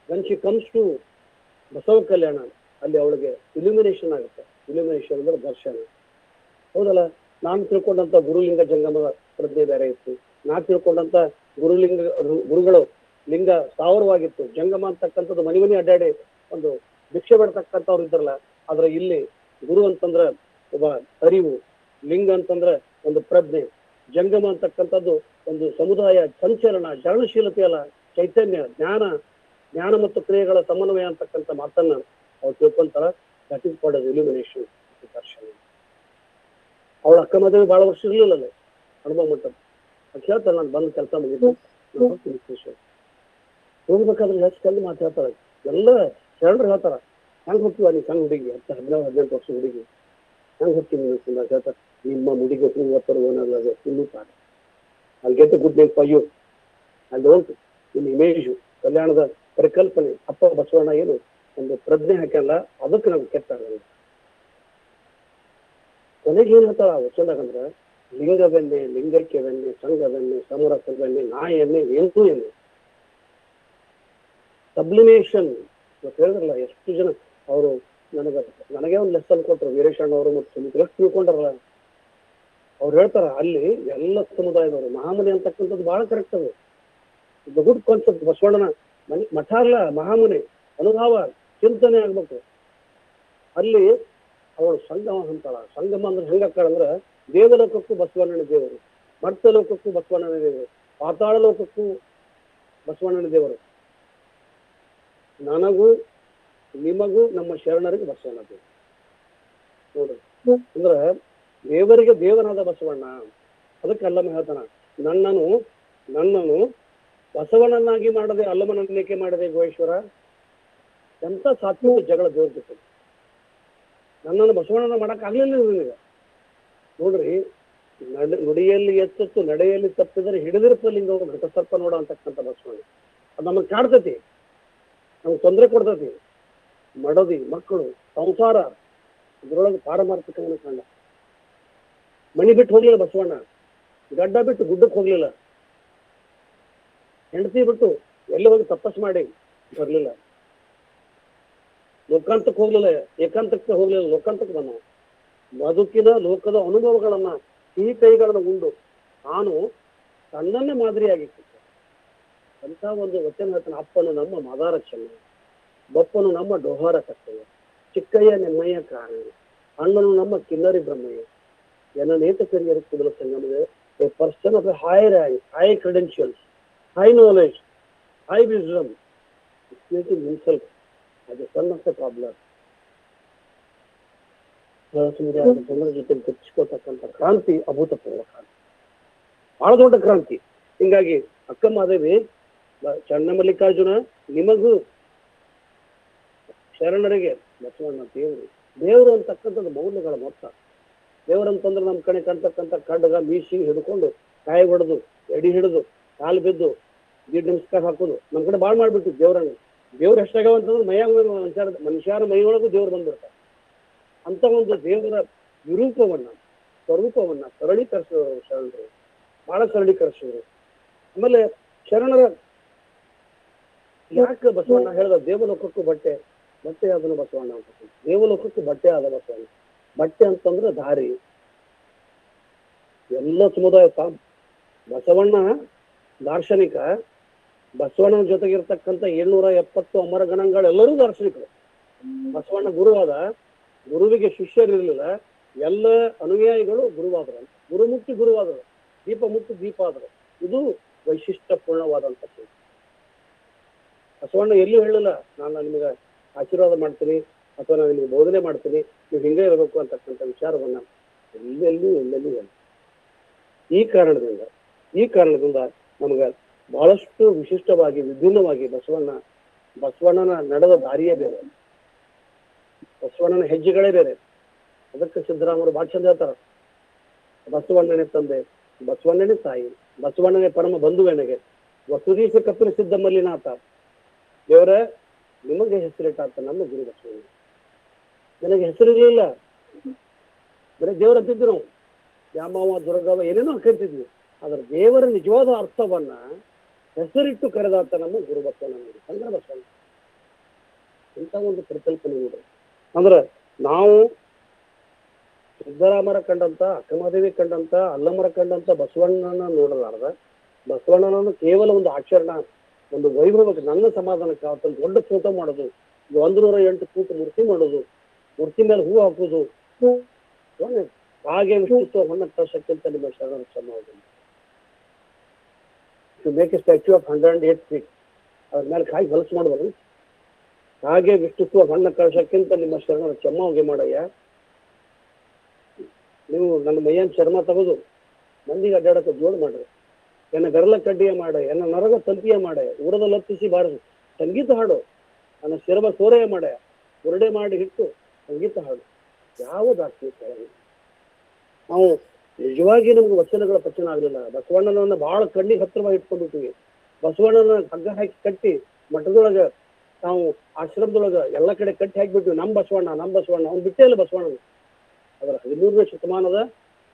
when she comes to Basava ಕಲ್ಯಾಣ, ಅಲ್ಲಿ ಅವಳಿಗೆ ಇಲ್ಯುಮಿನೇಷನ್ ಆಗುತ್ತೆ. ಇಲ್ಯುಮಿನೇಷನ್ ಅಂದ್ರೆ ದರ್ಶನ. ಹೌದಲ್ಲ, ನಾನು ತಿಳ್ಕೊಂಡಂತ ಗುರುಲಿಂಗ ಜಂಗಮದ ಪ್ರಜ್ಞೆ ಬೇರೆ ಇತ್ತು, ನಾ ತಿಳ್ಕೊಂಡಂತ ಗುರುಗಳು ಲಿಂಗ ಸಾವಿರವಾಗಿತ್ತು. ಜಂಗಮ ಅಂತಕ್ಕಂಥದ್ದು ಮನೆ ಮನೆ ಅಡ್ಡಾಡಿ ಒಂದು ಭಿಕ್ಷೆ ಬೇಡ್ತಕ್ಕಂಥವ್ರು ಇದ್ರಲ್ಲ, ಆದ್ರೆ ಇಲ್ಲಿ ಗುರು ಅಂತಂದ್ರ ಒಬ್ಬ ಅರಿವು, ಲಿಂಗ ಅಂತಂದ್ರೆ ಒಂದು ಪ್ರಜ್ಞೆ, ಜಂಗಮ ಅಂತಕ್ಕಂಥದ್ದು ಒಂದು ಸಮುದಾಯ ಸಂಚರಣ, ಚಲನಶೀಲತೆ ಅಲ್ಲ, ಚೈತನ್ಯ, ಜ್ಞಾನ ಮತ್ತು ಕ್ರಿಯೆಗಳ ಸಮನ್ವಯ ಅಂತಕ್ಕಂಥ ಮಾತನ್ನ ಅವ್ರು ತಿಳ್ಕೊಂತಾರ. ದಟ್ ಇಸ್ ಕಾಲ್ಡ್ ಇಲ್ಯುಮಿನೇಷನ್, ದರ್ಶನ. ಅವಳ ಅಕ್ಕಮಾದೇವಿ ಬಹಳ ವರ್ಷ ಇರ್ಲಿಲ್ಲ ಅನುಭವ ಮಟ್ಟ. ಅದು ಹೇಳ್ತಾಳೆ, ನಾನು ಬಂದು ಕೆಲಸ ಮುಗಿದ್ದು ಹೋಗ್ಬೇಕಾದ್ರೆ ಹೆಚ್ಚು ಚಂದ ಮಾತಾಡ್ತಾಳೆ. ಎಲ್ಲ ಶರಣರು ಹೇಳ್ತಾರ, ಹೆಂಗ್ ಹೋಗ್ತೀವ ನೀ ಸಣ್ಣ ಹುಡುಗಿ, 17-18 ವರ್ಷ ಹುಡುಗಿ, ಹೆಂಗ್ ಹೋಗ್ತೀನಿ ಹೇಳ್ತಾರೆ, ನಿಮ್ಮ ಮುಡಿಗೆ ಹೂವತ್ತರು ಇನ್ನೂ ತಾನೆ ಅಲ್ಲಿ get good name for you. ಅಲ್ಲಿ ಹೋಗ್ತು ನಿಮ್ಮ ಇಮೇಜು, ಕಲ್ಯಾಣದ ಪರಿಕಲ್ಪನೆ, ಅಪ್ಪ ಬಸವಣ್ಣ ಏನು ಒಂದು ಪ್ರಜ್ಞೆ ಹಾಕಲ್ಲ, ಅದಕ್ಕೆ ನಾವು ಕೆಟ್ಟಾಗಲ್ಲ. ಕೊನೆಗೆ ಏನ್ ಹೇಳ್ತಾಳ ವಚನದಾಗಂದ್ರೆ, ಲಿಂಗವೆನ್ನೆ, ಲಿಂಗೈಕ್ಯವೆನ್ನೆ, ಸಂಘವೆನ್ನೆ, ಸಮರಸವೆನ್ನೆ, ನಾ ಎಣ್ಣೆ, ಎಂತೂ ಎಣ್ಣೆ. ಸಬ್ಲಿಮೇಷನ್ ಇವತ್ತು ಹೇಳಿದ್ರಲ್ಲ, ಎಷ್ಟು ಜನ ಅವರು ನನಗೆ ಒಂದು ಲೆಸನ್ ಕೊಟ್ಟರು, ವೀರೇಶಣ್ಣ ಅವರು ಮತ್ತು ಸುಮಿತ್ರ ತಿಳ್ಕೊಂಡಾರಲ್ಲ. ಅವ್ರು ಹೇಳ್ತಾರ, ಅಲ್ಲಿ ಎಲ್ಲ ಸಮುದಾಯದವರು ಮಹಾಮನೆ ಅಂತಕ್ಕಂಥದ್ದು ಬಹಳ ಕರೆಕ್ಟ್. ಅದು ದ ಗುಡ್ ಕಾನ್ಸೆಪ್ಟ್. ಬಸವಣ್ಣನ ಮಠ ಅಲ್ಲ, ಮಹಾಮನೆ, ಅನುಭವ, ಚಿಂತನೆ ಆಗ್ಬೇಕು. ಅಲ್ಲಿ ಅವಳು ಸಂಗಮ ಅಂತಾಳ. ಸಂಗಮ ಅಂದ್ರೆ ಹೆಂಗಾಕಂದ್ರೆ, ದೇವಲೋಕಕ್ಕೂ ಬಸವಣ್ಣನ ದೇವರು, ಮರ್ತ ಲೋಕಕ್ಕೂ ಬಸವಣ್ಣನ ದೇವರು, ಪಾತಾಳ ಲೋಕಕ್ಕೂ ಬಸವಣ್ಣನ ದೇವರು, ನನಗೂ ನಿಮಗೂ ನಮ್ಮ ಶರಣರಿಗೆ ಬಸವಣ್ಣ ದೇವರು. ನೋಡ್ರಿ, ಅಂದ್ರೆ ದೇವರಿಗೆ ದೇವನಾದ ಬಸವಣ್ಣ. ಅದಕ್ಕೆ ಅಲ್ಲಮ್ಮ ಹೇಳ್ತಾನ, ನನ್ನನ್ನು ಬಸವಣ್ಣನಾಗಿ ಮಾಡದೆ ಅಲ್ಲಮನನ್ನೇಕೆ ಮಾಡದೆ ಗೋವೇಶ್ವರ. ಎಂತ ಸಾತ್ವಿಕ ಜಗಳ ದೇವ್ರ ಜೊತೆ. ನನ್ನನ್ನು ಬಸವಣ್ಣನ ಮಾಡಕ್ ಆಗ್ಲಿಲ್ಲ ನಿನಗೆ. ನೋಡ್ರಿ, ನುಡಿಯಲ್ಲಿ ಎಚ್ಚೆತ್ತು ನಡೆಯಲ್ಲಿ ತಪ್ಪಿದರೆ ಹಿಡಿದಿರ್ಪ ಲಿಂಗ ಘಟಸರ್ಪ ನೋಡ ಅಂತಕ್ಕಂಥ ಬಸವಣ್ಣ. ಅದು ನಮಗ್ ಕಾಡ್ತತಿ, ನಮ್ಗೆ ತೊಂದರೆ ಕೊಡ್ತತಿ. ಮಡದಿ, ಮಕ್ಕಳು, ಸಂಸಾರ, ಇದ್ರೊಳಗೆ ಪಾರಮಾರ್ಥಿಕವನ್ನ ಕಂಡ. ಮಣಿ ಬಿಟ್ಟು ಹೋಗ್ಲಿಲ್ಲ ಬಸವಣ್ಣ, ಗಡ್ಡ ಬಿಟ್ಟು ಗುಡ್ಡಕ್ಕೆ ಹೋಗ್ಲಿಲ್ಲ, ಹೆಂಡತಿ ಬಿಟ್ಟು ಎಲ್ಲಿ ಹೋಗಿ ತಪಸ್ ಮಾಡಿ ಬರ್ಲಿಲ್ಲ, ಲೋಕಾಂತಕ್ಕೆ ಹೋಗ್ಲಿಲ್ಲ, ಏಕಾಂತಕ್ಕೆ ಹೋಗ್ಲಿಲ್ಲ, ಲೋಕಾಂತಕ್ಕೆ ಬಂದ. ಬದುಕಿನ ಲೋಕದ ಅನುಭವಗಳನ್ನ ಈ ಕೈಗಳನ್ನ ಉಂಡು ನಾನು ತನ್ನನ್ನೇ ಮಾದರಿಯಾಗಿತ್ತು ಅಂತ ಒಂದು ವಚನ ಹೇಳ್ತಾನೆ. ಅಪ್ಪನು ನಮ್ಮ ಮದಾರ ಚೆನ್ನ, ಬಪ್ಪನು ನಮ್ಮ ಡೋಹಾರ ಕಟ್ಟೆಯ, ಚಿಕ್ಕಯ್ಯ ನೆಮ್ಮಯ್ಯ ಕಾರಣ, ಅಣ್ಣನು ನಮ್ಮ ಕಿನ್ನರಿ ಬ್ರಹ್ಮಯ್ಯ, ಎನ್ನ ನೇತ ಕರಿಯರು ಕುದಲ ಸಂಗಮದ a person of high rank, high credentials, high knowledge, high wisdom, making himself as a son of the cobbler. ಜನರ ಜೊತೆ ಗಚ್ಚಿಕೊಳ್ತಕ್ಕಂಥ ಕ್ರಾಂತಿ ಅಭೂತಪೂರ್ವ ಕ್ರಾಂತಿ, ಬಹಳ ದೊಡ್ಡ ಕ್ರಾಂತಿ. ಹಿಂಗಾಗಿ ಅಕ್ಕಮಾದೇವಿ, ಚನ್ನಮಲ್ಲಿಕಾರ್ಜುನ ನಿಮಗೂ ಶರಣರಿಗೆ ಬಸವಣ್ಣ ದೇವರು ಅಂತಕ್ಕಂಥದ್ದು ಮೌಲ್ಯಗಳ ಮೊತ್ತ. ದೇವರಂತಂದ್ರೆ ನಮ್ಮ ಕಣೆ ಕಾಣ್ತಕ್ಕಂಥ ಖಡ್ಗ ಮೀಸಿ ಹಿಡ್ಕೊಂಡು ಕಾಯಿ ಹೊಡೆದು ಎಡಿ ಹಿಡಿದು ಕಾಲು ಬಿದ್ದು ದೀಡ್ ನಮಸ್ಕಾರ ಹಾಕೋದು ನಮ್ಮ ಕಡೆ ಭಾಳ ಮಾಡ್ಬಿಟ್ಟು ದೇವ್ರನ್ನ. ದೇವ್ರು ಎಷ್ಟಾಗವ ಅಂತಂದ್ರೆ ಮನುಷ್ಯರ ಮೈಯೊಳಗೂ ದೇವ್ರು ಬಂದ್ಬಿಡ್ತಾರೆ. ಅಂತ ಒಂದು ದೇವರ ವಿರೂಪವನ್ನ ಸ್ವರೂಪವನ್ನ ಸರಳೀಕರಿಸಿದವರು ಶರಣರು, ಬಹಳ ಸರಳೀಕರಿಸಿದ್ರು. ಆಮೇಲೆ ಶರಣರ ಯಾಕೆ ಬಸವಣ್ಣ ಹೇಳಿದ ದೇವಲೋಕಕ್ಕೂ ಬಟ್ಟೆ ಅದನ್ನು ಬಸವಣ್ಣ ಅಂತ. ದೇವಲೋಕಕ್ಕೂ ಬಟ್ಟೆ ಆದ ಬಸವಣ್ಣ. ಬಟ್ಟೆ ಅಂತಂದ್ರೆ ದಾರಿ. ಎಲ್ಲ ಸಮುದಾಯ ಬಸವಣ್ಣ ದಾರ್ಶನಿಕ, ಬಸವಣ್ಣನ ಜೊತೆಗಿರ್ತಕ್ಕಂಥ 770 ಅಮರ ಗಣಗಳೆಲ್ಲರೂ ದಾರ್ಶನಿಕರು. ಬಸವಣ್ಣ ಗುರುವಾದ, ಗುರುವಿಗೆ ಶಿಷ್ಯರಿರ್ಲಿಲ್ಲ, ಎಲ್ಲ ಅನುಯಾಯಿಗಳು ಗುರುವಾದರು, ಗುರುಮುಕ್ತಿ ಗುರುವಾದರು, ದೀಪ ಮುಕ್ತಿ ದೀಪ ಆದರು. ಇದು ವೈಶಿಷ್ಟ್ಯಪೂರ್ಣವಾದಂಥ ಬಸವಣ್ಣ ಎಲ್ಲಿಯೂ ಹೇಳಿಲ್ಲ ನಾನು ನಿಮಗೆ ಆಶೀರ್ವಾದ ಮಾಡ್ತೀನಿ ಅಥವಾ ನಾನು ನಿಮಗೆ ಬೋಧನೆ ಮಾಡ್ತೀನಿ, ನೀವು ಹಿಂಗೆ ಇರಬೇಕು ಅಂತಕ್ಕಂಥ ವಿಚಾರವನ್ನ ಎಲ್ಲೆಲ್ಲೂ ಹೇಳಿ. ಈ ಕಾರಣದಿಂದ ನಮ್ಗೆ ಬಹಳಷ್ಟು ವಿಶಿಷ್ಟವಾಗಿ ವಿಭಿನ್ನವಾಗಿ ಬಸವಣ್ಣನ ನಡೆದ ದಾರಿಯೇ ಬೇರೆ, ಬಸವಣ್ಣನ ಹೆಜ್ಜೆಗಳೇ ಬೇರೆ. ಅದಕ್ಕೆ ಸಿದ್ದರಾಮರು ಭಾಳ ಚಂದ ಹೇಳ್ತಾರ, ಬಸವಣ್ಣನೇ ತಂದೆ, ಬಸವಣ್ಣನೇ ತಾಯಿ, ಬಸವಣ್ಣನೇ ಪರಮ ಬಂಧುವೆನಗೆ, ವಸುದೀಶ ಕಪಿಲ ಸಿದ್ಧ ಮಲ್ಲಿನಾಥ. ದೇವರ ನಿಮಗೆ ಹೆಸರಿಟ್ಟಾತ ನಮ್ಮ ಗುರು ಬಸವಣ್ಣ. ನನಗೆ ಹೆಸರಿರಲಿಲ್ಲ, ಬರೀ ದೇವರ ಅಂತಿದ್ವಿ ನಾವು, ಯಾಮವ ದುರ್ಗವ ಏನೇನೋ ಕರಿತಿದ್ವಿ. ಆದ್ರೆ ದೇವರ ನಿಜವಾದ ಅರ್ಥವನ್ನ ಹೆಸರಿಟ್ಟು ಕರೆದಾತ ನಮ್ಮ ಗುರು ಬಸವಣ್ಣ. ಅಂದ್ರೆ ಬಸವಣ್ಣ ಇಂಥ ಒಂದು ಪರಿಕಲ್ಪನೆ ಇದೆ. ಅಂದ್ರೆ ನಾವು ಸಿದ್ದರಾಮರ ಕಂಡಂತ, ಅಕ್ಕಮಹಾದೇವಿ ಕಂಡಂತ, ಅಲ್ಲಮರ ಕಂಡಂತ ಬಸವಣ್ಣನ ನೋಡಲಾರ್ದ, ಬಸವಣ್ಣನನ್ನು ಕೇವಲ ಒಂದು ಆಚರಣ, ಒಂದು ವೈಭವಕ್ಕೆ, ನನ್ನ ಸಮಾಧಾನಕ್ಕೆ ಅವತ್ತೊಂದು ದೊಡ್ಡ ಫೋಟೋ ಮಾಡೋದು, 108 ಫೂಟ್ ಮೂರ್ತಿ ಮಾಡೋದು, ಮೂರ್ತಿ ಮೇಲೆ ಹೂ ಹಾಕೋದು, ಹಾಗೆ ವಿಷ್ಣುತ್ವ ಹೊನ್ನ ಕಳ್ಸಕ್ಕೆ ಅಂತ ನಿಮ್ಮ ಶರಣರ ಸಮಾಧಾನ. To make a statue of 108 feet, ಅದ್ರ ಮೇಲೆ ಕಾಯಿ ಹೊಲಸು ಮಾಡ್ಬೋದು. ಹಾಗೆ ವಿಷ್ಣುತ್ವ ಹೊನ್ನ ಕಳ್ಸಕ್ಕಿಂತ ನಿಮ್ಮ ಶರಣರ ಚಮ್ಮಾವಿಗೆ ಮಾಡಯ್ಯ. ನೀವು ನನ್ನ ಮೈಯನ್ ಚರ್ಮ ತೆಗೆದು ಮಂದಿಗೆ ಅಡ್ಡಾಡಕ್ಕೆ ಜೋಡು ಮಾಡ್ರಿ, ಎನ್ನ ಗರಲ ಕಡ್ಡಿಯ ಮಾಡ, ಎನ್ನ ನರಗ ತಂಪಿಯ ಮಾಡ, ಉರದ ಲತ್ತಿಸಿ ಬಾರದು ಸಂಗೀತ ಹಾಡು, ನನ್ನ ಶಿರಬ ಸೋರೆಯ ಮಾಡ, ಉರುಡೆ ಮಾಡಿ ಹಿಟ್ಟು ಸಂಗೀತ ಹಾಡು. ಯಾವ ದಾರ್ಶನಿಕ ನಾವು ನಿಜವಾಗಿ ನಮ್ಗೆ ವಚನಗಳ ಪಚನ ಆಗಲಿಲ್ಲ. ಬಸವಣ್ಣನನ್ನ ಬಹಳ ಕಣ್ಣಿಗೆ ಹತ್ತಿರವಾಗಿ ಇಟ್ಕೊಂಡ್ಬಿಟ್ಟಿವಿ. ಬಸವಣ್ಣನ ಹಗ್ಗ ಹಾಕಿ ಕಟ್ಟಿ ಮಠದೊಳಗ, ನಾವು ಆಶ್ರಮದೊಳಗ ಎಲ್ಲ ಕಡೆ ಕಟ್ಟಿ ಹಾಕಿಬಿಟ್ವಿ. ನಮ್ಮ ಬಸವಣ್ಣ ಅವ್ನು ಬಿಟ್ಟೇ ಇಲ್ಲ ಬಸವಣ್ಣನ. ಅದರ 13ನೇ ಶತಮಾನದ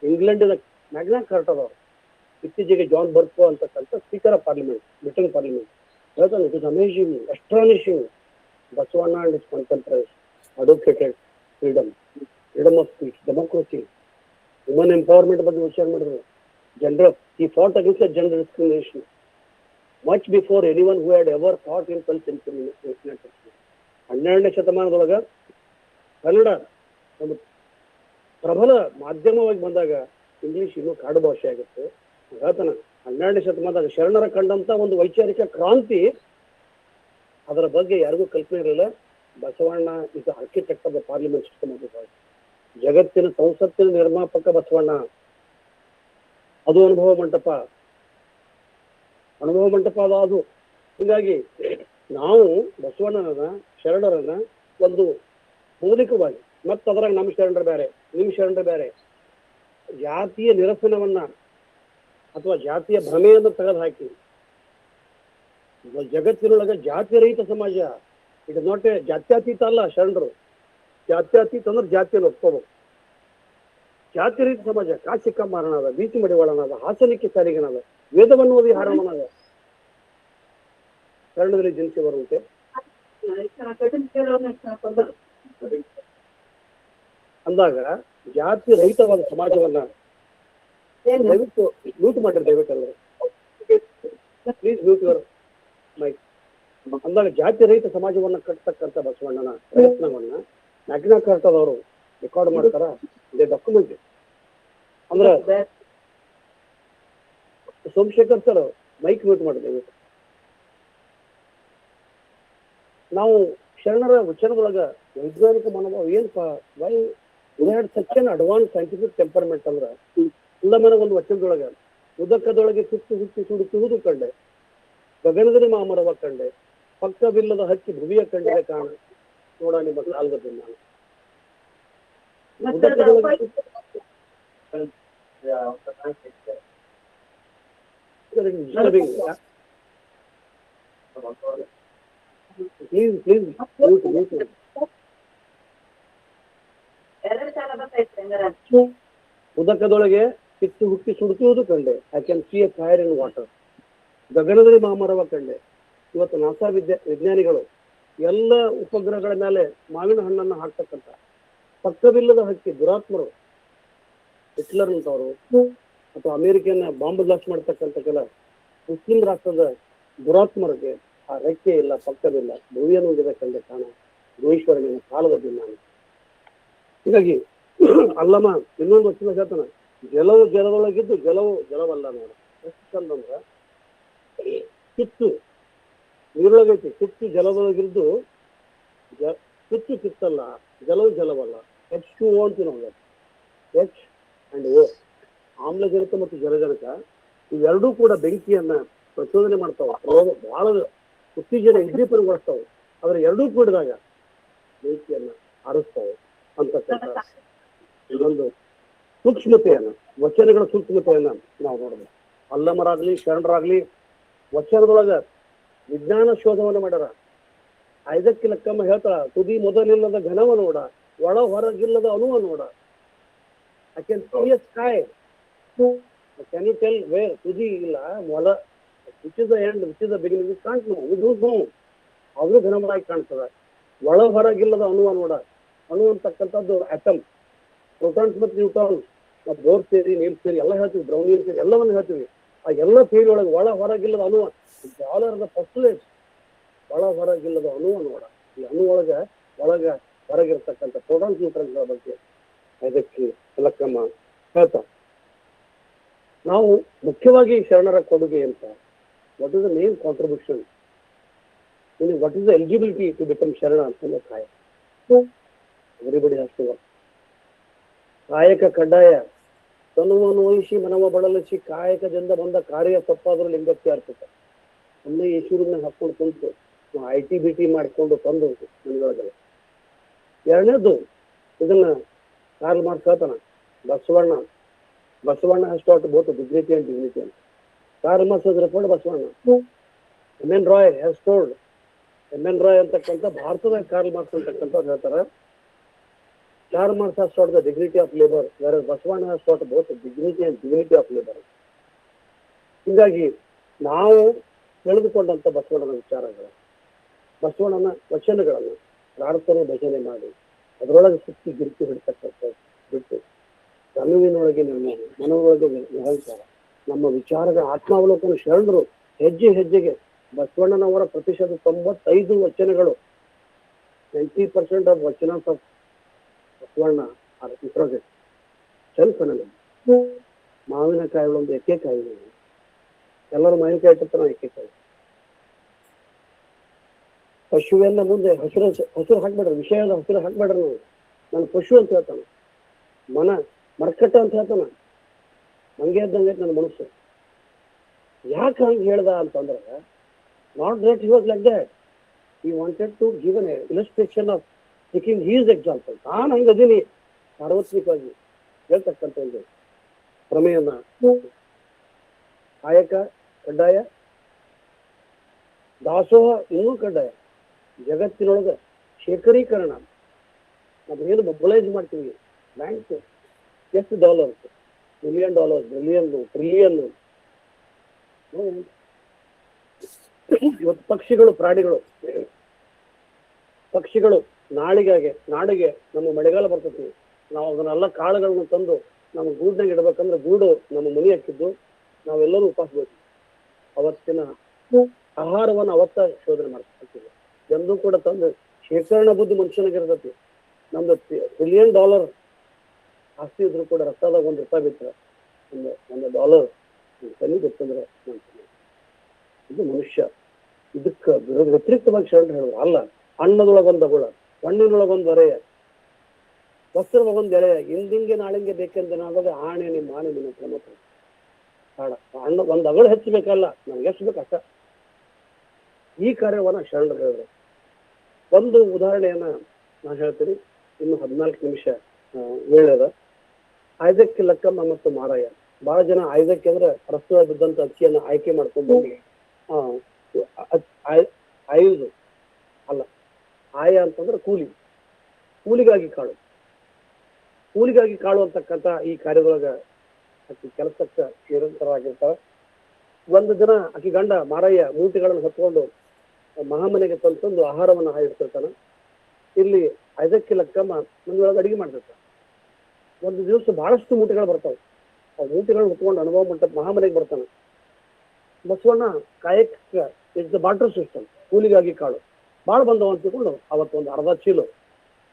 ಇಂಗ್ಲೆಂಡಿನ ಮ್ಯಾಗ್ನಾ ಕಾರ್ಟಾ ಅವರು ಇತ್ತೀಚೆಗೆ ಜಾನ್ ಬರ್ಕೋ ಅಂತಕ್ಕಂಥ speaker of parliament, Britain parliament ಹೇಳ್ತಾನೆ, it is amazing, astonishing Basavanna and is contemporaries advocated freedom of speech, democracy, woman empowerment ಬಗ್ಗೆ ವಿಚಾರ ಮಾಡಿದ್ರು. he fought against the gender discrimination much before anyone who had ever thought himself inferior. 12ನೇ ಶತಮಾನದೊಳಗ Kannada ಒಂದು ಪ್ರಬಲ ಮಾಧ್ಯಮವಾಗಿ ಬಂದಾಗ English ಇನ್ನೂ ಕಾಡು ಭಾಷೆ ಆಗಿತ್ತು. ಹೇಳ್ತಾನ 12ನೇ ಶತಮಾನದಾಗ ಶರಣರ ಕಂಡಂತ ಒಂದು ವೈಚಾರಿಕ ಕ್ರಾಂತಿ, ಅದರ ಬಗ್ಗೆ ಯಾರಿಗೂ ಕಲ್ಪನೆ ಇರಲಿಲ್ಲ. Basavanna is architect of the parliament system of the world. ಜಗತ್ತಿನ ಸಂಸತ್ತಿನ ನಿರ್ಮಾಪಕ ಬಸವಣ್ಣ. ಅದು ಅನುಭವ ಮಂಟಪ ಅದು. ಹೀಗಾಗಿ ನಾವು ಬಸವಣ್ಣನ ಶರಣರನ್ನ ಒಂದು ಮೌಲಿಕವಾಗಿ, ಮತ್ತು ಅದ್ರಾಗ ನಮ್ಮ ಶರಣರು ಬೇರೆ, ನಿಮ್ಮ ಶರಣರು ಬೇರೆ, ಜಾತಿಯ ನಿರಸನವನ್ನ ಅಥವಾ ಜಾತಿಯ ಭ್ರಮೆಯನ್ನು ತೆಗೆದು ಹಾಕಿ ಜಗತ್ತಿನೊಳಗೆ ಜಾತಿ ರಹಿತ ಸಮಾಜ, ಇಟ್ ಇಸ್ ನಾಟ್ ಎ ಜಾತ್ಯತೀತ ಅಲ್ಲ ಶರಣರು. ಜಾತ್ಯತೀತ ಅಂದ್ರೆ ಜಾತಿಯನ್ನು ಒಪ್ಕೋಬೇಕು. ಜಾತಿ ರಹಿತ ಸಮಾಜ, ಕಾಶಿಕ ಮಾರಣದ, ಬೀಚಿ ಮಡಿವಾಳನಾದ, ಹಾಸನಿಕೆ ಸಾರಿಗನಾದ, ವೇದವನ್ನು ಓದಿ ಹಾರಮನಾದ ಶರಣದಲ್ಲಿ ಜನಿಸಿ ಬರುವಂತೆ ಅಂದಾಗ ಜಾತಿ ರಹಿತವಾದ ಸಮಾಜವನ್ನ ದಯವಿಟ್ಟು ಮ್ಯೂಟ್ ಮಾಡಿರಿ, ದಯವಿಟ್ಟು ಎಲ್ಲರೂ ಪ್ಲೀಸ್ ಮ್ಯೂಟ್ ಯುವರ್ ಮೈಕ್. ಅಂದಾಗ ಜಾತಿ ರಹಿತ ಸಮಾಜವನ್ನ ಕಟ್ಟತಕ್ಕಂಥ ಬಸವಣ್ಣನ ಪ್ರಯತ್ನವನ್ನ ಮ್ಯಾಗ್ನಾ ಕಾರ್ಟಾದವರು ರೆಕಾರ್ಡ್ ಮಾಡ್ತಾರ, ಇದೇ ಡಾಕ್ಯುಮೆಂಟ್. ಅಂದ್ರೆ ಸೋಮಶೇಖರ್ ಸರ್ ಮೈಕ್ ಮ್ಯೂಟ್ ಮಾಡಿದ್ದೇವೆ. ನಾವು ಶರಣರ ವಚನದೊಳಗ ವೈಜ್ಞಾನಿಕ ಮನೋಭಾವ ಏನಪ್ಪ, why we had such an advance scientific temperament ಅಂದ್ರೆ ಎಲ್ಲ ಮನ ಒಂದು ವಚನದೊಳಗ ಉದಕದೊಳಗೆ ಹುಟ್ಟಿ ಸುಡುತ್ತುವುದು ಕಂಡೆ, ಗಗನದಲ್ಲಿ ಮಾಮರವ ಕಂಡೆ, ಪಕ್ಕವಿಲ್ಲದ ಹಕ್ಕಿ ಭುವಿಯ ಕಂಡಿದೆ ಕಾಣ, ನೋಡ ನಿಮ್ಮ ಕಾಲ್ಗದಿಂದ ಪ್ಲೀಸ್ ಪ್ಲೀಸ್ ಉದಕದೊಳಗೆ ಕಿತ್ತು ಹುಟ್ಟಿ ಸುಡುತ್ತುವುದು ಕಂಡೆ. I can see a fire in water. ಗಗನದಲ್ಲಿ ಮಾಮರವ ಕಂಡೆ. ಇವತ್ತು ನಾಸಾ ವಿಜ್ಞಾನಿಗಳು ಎಲ್ಲ ಉಪಗ್ರಹಗಳ ಮೇಲೆ ಮಾವಿನ ಹಣ್ಣನ್ನು ಹಾಕ್ತಕ್ಕಂಥ ಪಕ್ಕವಿಲ್ಲದ ಹಕ್ಕಿ ದುರಾತ್ಮರು, ಹಿಟ್ಲರ್ ಅಂತವರು ಅಥವಾ ಅಮೆರಿಕನ್ನ ಬಾಂಬ್ ಬ್ಲಾಸ್ಟ್ ಮಾಡ್ತಕ್ಕಂಥ ಕೆಲ ಮುಸ್ಲಿಂ ರಾಷ್ಟ್ರದ ದುರಾತ್ಮರಿಗೆ ಆ ರೆಕ್ಕೆ ಇಲ್ಲ, ಪಕ್ಕವಿಲ್ಲ, ಭವ್ಯ ನುಂಗಿದ ಕಂಡೆ ಕಾಣ ದ್ವೇಶ್ವರನಿನ ಕಾಲದ ದಿನ. ಹೀಗಾಗಿ ಅಲ್ಲಮ್ಮ ಇನ್ನೊಂದು ವಚನ ಹೇಳ್ತಾನ, ಜಲವು ಜಲದೊಳಗಿದ್ದು ಜಲವು ಜಲವಲ್ಲ ನೋಡ. ಎಷ್ಟು ಚಂದಂದ್ರ ಕಿತ್ತು ನೀರೊಳಗೈತಿ, ಕಿತ್ತು ಜಲದೊಳಗಿದ್ದು ಕಿತ್ತು ಕಿತ್ತಲ್ಲ, ಜಲವು ಜಲವಲ್ಲ. H2O ಅಂತೀವಿ ನಾವು. H and O, ಆಮ್ಲಜನಕ ಮತ್ತು ಜಲಜನಕ ಇವೆರಡೂ ಕೂಡ ಬೆಂಕಿಯನ್ನ ಪ್ರಚೋದನೆ ಮಾಡ್ತಾವ, ಬಹಳ ಉತ್ತೇಜನ ಉದ್ದೀಪನಗೊಳಿಸ್ತಾವೆ. ಆದ್ರೆ ಎರಡೂ ಕೂಡಿದಾಗ ಬೆಂಕಿಯನ್ನ ಆರಿಸ್ತಾವೆ ಅಂತಕ್ಕಂಥ ಇದೊಂದು ಸೂಕ್ಷ್ಮತೆಯನ್ನ, ವಚನಗಳ ಸೂಕ್ಷ್ಮತೆಯನ್ನ ನಾವು ನೋಡಬೇಕು. ಅಲ್ಲಮರಾಗ್ಲಿ ಶರಣರಾಗ್ಲಿ ವಚನದೊಳಗ ವಿಜ್ಞಾನ ಶೋಧವನ್ನು ಮಾಡ್ಯಾರ. ಐದಕ್ಕೆ ಲಕ್ಕಮ್ಮ ಹೇಳ್ತಾಳ, ತುದಿ ಮೊದಲಿಲ್ಲದ ಘನವ ನೋಡ, ಒಳ ಹೊರಗಿಲ್ಲದ ಅನುವ ನೋಡ. I can see a sky, can you tell where? ತುದಿ ಇಲ್ಲ, ಮೊಲ, which is the end, which is the beginning, we can't know, we don't know. ಅವರು ಘನವಾಗಿ ಕಾಣ್ತದ. ಒಳ ಹೊರಗಿಲ್ಲದ ಅನುವ ನೋಡ. ಅಣು ಅಂತಕ್ಕಂಥದ್ದು ಆಟಮ್, ಪ್ರೋಟಾನ್ಸ್ ಮತ್ತು ನ್ಯೂಟ್ರಾನ್ಸ್ ಮತ್ತು ಬೋರ್ ಸೇರಿ, ನೀರ್ ಸೇರಿ ಎಲ್ಲ ಹೇಳ್ತೀವಿ, ಬ್ರೌನಿಯರ್ ಸೇರಿ ಎಲ್ಲವನ್ನು ಹೇಳ್ತೀವಿ. ಆ ಎಲ್ಲ ಥಿಯರಿ ಒಳಗೆ ಒಳ ಹೊರಗಿಲ್ಲದ ಅಣುವ, ಡಾಲರ್ ದ ಪರ್ಸೆಂಟೇಜ್ ಒಳ ಹೊರಗಿಲ್ಲದ ಅಣುವ ನೋಡ. ಈ ಅಣು ಒಳಗ ಹೊರಗಿರ್ತಕ್ಕಂಥ ಪ್ರೋಟಾನ್ಸ್ ನ್ಯೂಟ್ರಾನ್ಸ್ಗಳ ಬಗ್ಗೆ ಇದಕ್ಕೆ ಲಕ್ಕಮ್ಮ ಹೇಳ್ತಾ. ನಾವು ಮುಖ್ಯವಾಗಿ ಶರಣರ ಕೊಡುಗೆ ಅಂತ, what is the main contribution, what is the eligibility to become ಶರಣ ಅಂತಂದ್ರೆ ಕಾಯ. Everybody has to work. ಕಾಯಕ ಕಡ್ಡಾಯ. ತನುವನ್ನು ವಹಿಸಿ ಮನವ ಬಳಲಿಸಿ ಕಾಯಕದಿಂದ ಬಂದ ಕಾರ್ಯ ತಪ್ಪಾದ್ರೂ ಲಿಂಗಕ್ಕೆ ಅರ್ಪಿತ. ಒಮ್ಮೆ ಯಶೂರಿನ ಹಾಕೊಂಡು ಕುಂತು IT-BT ಮಾಡಿಕೊಂಡು ತಂದು ಮನೆಯೊಳಗಲ್ಲ. ಎರಡನೇದು ಇದನ್ನ ಕಾರ್ಲ್ ಮಾರ್ಕ್ಸ್ ಹೇಳ್ತಾನ, Basavanna has taught both dignity and dignity ಅಂತ. Karl Marx has referred Basavanna. M.N. Roy has told, M.N. Roy ಅಂತಕ್ಕಂಥ ಭಾರತದ ಕಾರ್ಲ್ ಮಾರ್ಕ್ಸ್ ಅಂತಕ್ಕಂಥವ್ರು ಹೇಳ್ತಾರೆ, Karl Marx has taught the dignity of labor, whereas Basavanna has taught both dignity and dignity of labor. ಹೀಗಾಗಿ ನಾವು ತಿಳಿದುಕೊಂಡಂತ ಬಸವಣ್ಣನ ವಿಚಾರಗಳು, ಬಸವಣ್ಣನ ವಚನಗಳನ್ನು ಪ್ರಾರ್ಥನೆ ಭಜನೆ ಮಾಡಿ ಅದರೊಳಗೆ ಸುತ್ತಿ ಗಿರ್ತಿ ಹಿಡ್ತಕ್ಕಂಥ ಬಿಟ್ಟು ತನುವಿನೊಳಗೆ ನಿರ್ಮಾಣ, ಮನವೊಳಗೆ ನಿರಂತರ ನಮ್ಮ ವಿಚಾರಗಳ ಆತ್ಮಾವಲೋಕನ ಶರಣರು ಹೆಜ್ಜೆ ಹೆಜ್ಜೆಗೆ ಬಸವಣ್ಣನವರ ಪ್ರತಿಶತ 95 ವಚನಗಳು, 90% of vachanas of Basavanna are interrogate self analyse. ಮಾವಿನಕಾಯಿಗಳೊಂದು ಎಕ್ಕೆಕಾಯಿ, ಎಲ್ಲರೂ ಮಾವಿನಕಾಯಿ ಇಟ್ಟಿರ್ತಾರೆ, ಎಕ್ಕೆಕಾಯಿ. ಪಶುವೆಲ್ಲ ಮುಂದೆ ಹಸಿರು ಹಾಕ್ಬೇಡ್ರಿ, ವಿಷಯದ ಹಸಿರು ಹಾಕ್ಬೇಡ್ರಿ. ನಾನು ಪಶು ಅಂತ ಹೇಳ್ತಾನ, ಮರ್ಕಟ ಅಂತ ಹೇಳ್ತಾನ. ಹಂಗೆ ಇದ್ದಂಗೆ ನನ್ನ ಮನಸ್ಸು. ಯಾಕೆ ಹಂಗೆ ಹೇಳ್ದ ಅಂತಂದ್ರೆ, not that he was like that, he wanted to give an illustration of taking his example. ನಾನು ಹಂಗದೀನಿ ಸಾರ್ವತ್ರಿಕವಾಗಿ ಹೇಳ್ತಕ್ಕಂಥ ಒಂದು ಪ್ರಮೇಯನ. ಕಾಯಕ ಕಡ್ಡಾಯ, ದಾಸೋಹ ಇನ್ನೂ ಕಡ್ಡಾಯ. ಜಗತ್ತಿನೊಳಗೆ ಶೇಖರೀಕರಣ, ನಾವೇನು ಮೊಬಲೈಸ್ ಮಾಡ್ತೀವಿ, ಬ್ಯಾಂಕ್ ಎಷ್ಟು $, $1 million, $1 billion, $1 trillion. ಇವತ್ತು ಪಕ್ಷಿಗಳು ನಾಡಿಗೆ ನಮ್ಮ ಮಳೆಗಾಲ ಬರ್ತೈತಿ, ನಾವು ಅದನ್ನೆಲ್ಲ ಕಾಳುಗಳನ್ನ ತಂದು ನಮ್ಮ ಗೂಡ್ನಾಗ ಇಡ್ಬೇಕಂದ್ರೆ ಗೂಡು ನಮ್ಮ ಮನೆ ಹಾಕಿದ್ದು ನಾವೆಲ್ಲರೂ ಉಪವಾಸಬೇಕು. ಅವತ್ತಿನ ಆಹಾರವನ್ನು ಅವತ್ತ ಶೋಧನೆ ಮಾಡ್ತೀವಿ. ಎಂದೂ ಕೂಡ ತಂದು ಶೇಖರಣಾ ಬುದ್ಧಿ ಮನುಷ್ಯನಾಗಿರ್ತೈತಿ. ನಮ್ದು $1 trillion ಆಸ್ತಿ ಇದ್ರು ಕೂಡ ರಕ್ತದಾಗ $1 ಬಿಟ್ಟರೆ $1 ತಲೆ ಗೊತ್ತಂದ್ರೆ ಇದು ಮನುಷ್ಯ. ಇದಕ್ಕೆ ವ್ಯತಿರಿಕ್ತವಾಗಿ ಶರಣ ಹೇಳಿದ್ರು. ಅಲ್ಲ, ಅನ್ನದೊಳಗೊಂದು ಅಗುಳ, ಮಣ್ಣಿನೊಳಗೊಂದು ಹೊರೆಯ, ವಸ್ತ್ರದೊಳಗೊಂದು ಎಳೆಯ, ಇಂದಿಂಗೆ ನಾಳಿಂಗೆ ಬೇಕೆಂದೇನಾದಾಗ ಆಣೆ ನಿಮ್ಮ ಆಣೆ ನಿಮ್ಮ ಕ್ರಮ ಕಾಡ. ಅಣ್ಣ ಒಂದು ಅಗಳು ಹೆಚ್ಚಬೇಕಲ್ಲ, ನಮ್ಗೆ ಎಷ್ಟು ಬೇಕು ಅಷ್ಟ. ಈ ಕಾರ್ಯವನ್ನ ಶರಣರು ಹೇಳಿದ್ರು. ಒಂದು ಉದಾಹರಣೆಯನ್ನ ನಾನು ಹೇಳ್ತೀನಿ, ಇನ್ನು 14 ನಿಮಿಷ ವೇಳೆದ. ಐದಕ್ಕೆ ಲಕ್ಕಮ್ಮ ಮತ್ತು ಮಾರಯ್ಯ. ಬಹಳ ಜನ ಐದಕ್ಕೆ ಅಂದ್ರೆ ಪ್ರಸ್ತುತ ಬಿದ್ದಂತ ಅಕ್ಕಿಯನ್ನು ಆಯ್ಕೆ ಮಾಡ್ಕೊಂಡು ಮಾರಯ್ಯ ಅಂತಂದ್ರೆ ಕೂಲಿಗಾಗಿ ಕಾಳು. ಕೂಲಿಗಾಗಿ ಕಾಳು ಅಂತಕ್ಕಂಥ ಈ ಕಾರ್ಯದೊಳಗ ಆಕಿ ಕೆಲಸಕ್ಕೆ ನಿರಂತರವಾಗಿರ್ತಾಳ. ಒಂದು ದಿನ ಆಕಿ ಗಂಡ ಮಾರಯ್ಯ ಮೂಟೆಗಳನ್ನು ಹೊತ್ಕೊಂಡು ಮಹಾಮನೆಗೆ ತಂದು ಆಹಾರವನ್ನು ಹಾಯಿಸ್ತಿರ್ತಾನ. ಇಲ್ಲಿ ಐದಕ್ಕೆ ಲಕ್ಕಮ್ಮ ಮನೆಯೊಳಗೆ ಅಡಿಗೆ ಮಾಡ್ತಿರ್ತಾನೆ. ಒಂದು ದಿವಸ ಬಹಳಷ್ಟು ಮೂಟೆಗಳು ಬರ್ತಾವೆ. ಆ ಮೂಟೆಗಳು ಹೊತ್ಕೊಂಡು ಅನುಭವ ಮಂಟಪ ಮಹಾಮನೆಗೆ ಬರ್ತಾನೆ. ಬಸವಣ್ಣ ಕಾಯಕ ಇಸ್ ದ ಬಾರ್ಟರ್ ಸಿಸ್ಟಮ್, ಕೂಲಿಗಾಗಿ ಕಾಳು ಭಾಳ ಬಂದವ ಅಂತ ತಿಳ್ಕೊಂಡು ಅವತ್ತೊಂದು ಅರ್ಧ ಚೀಲ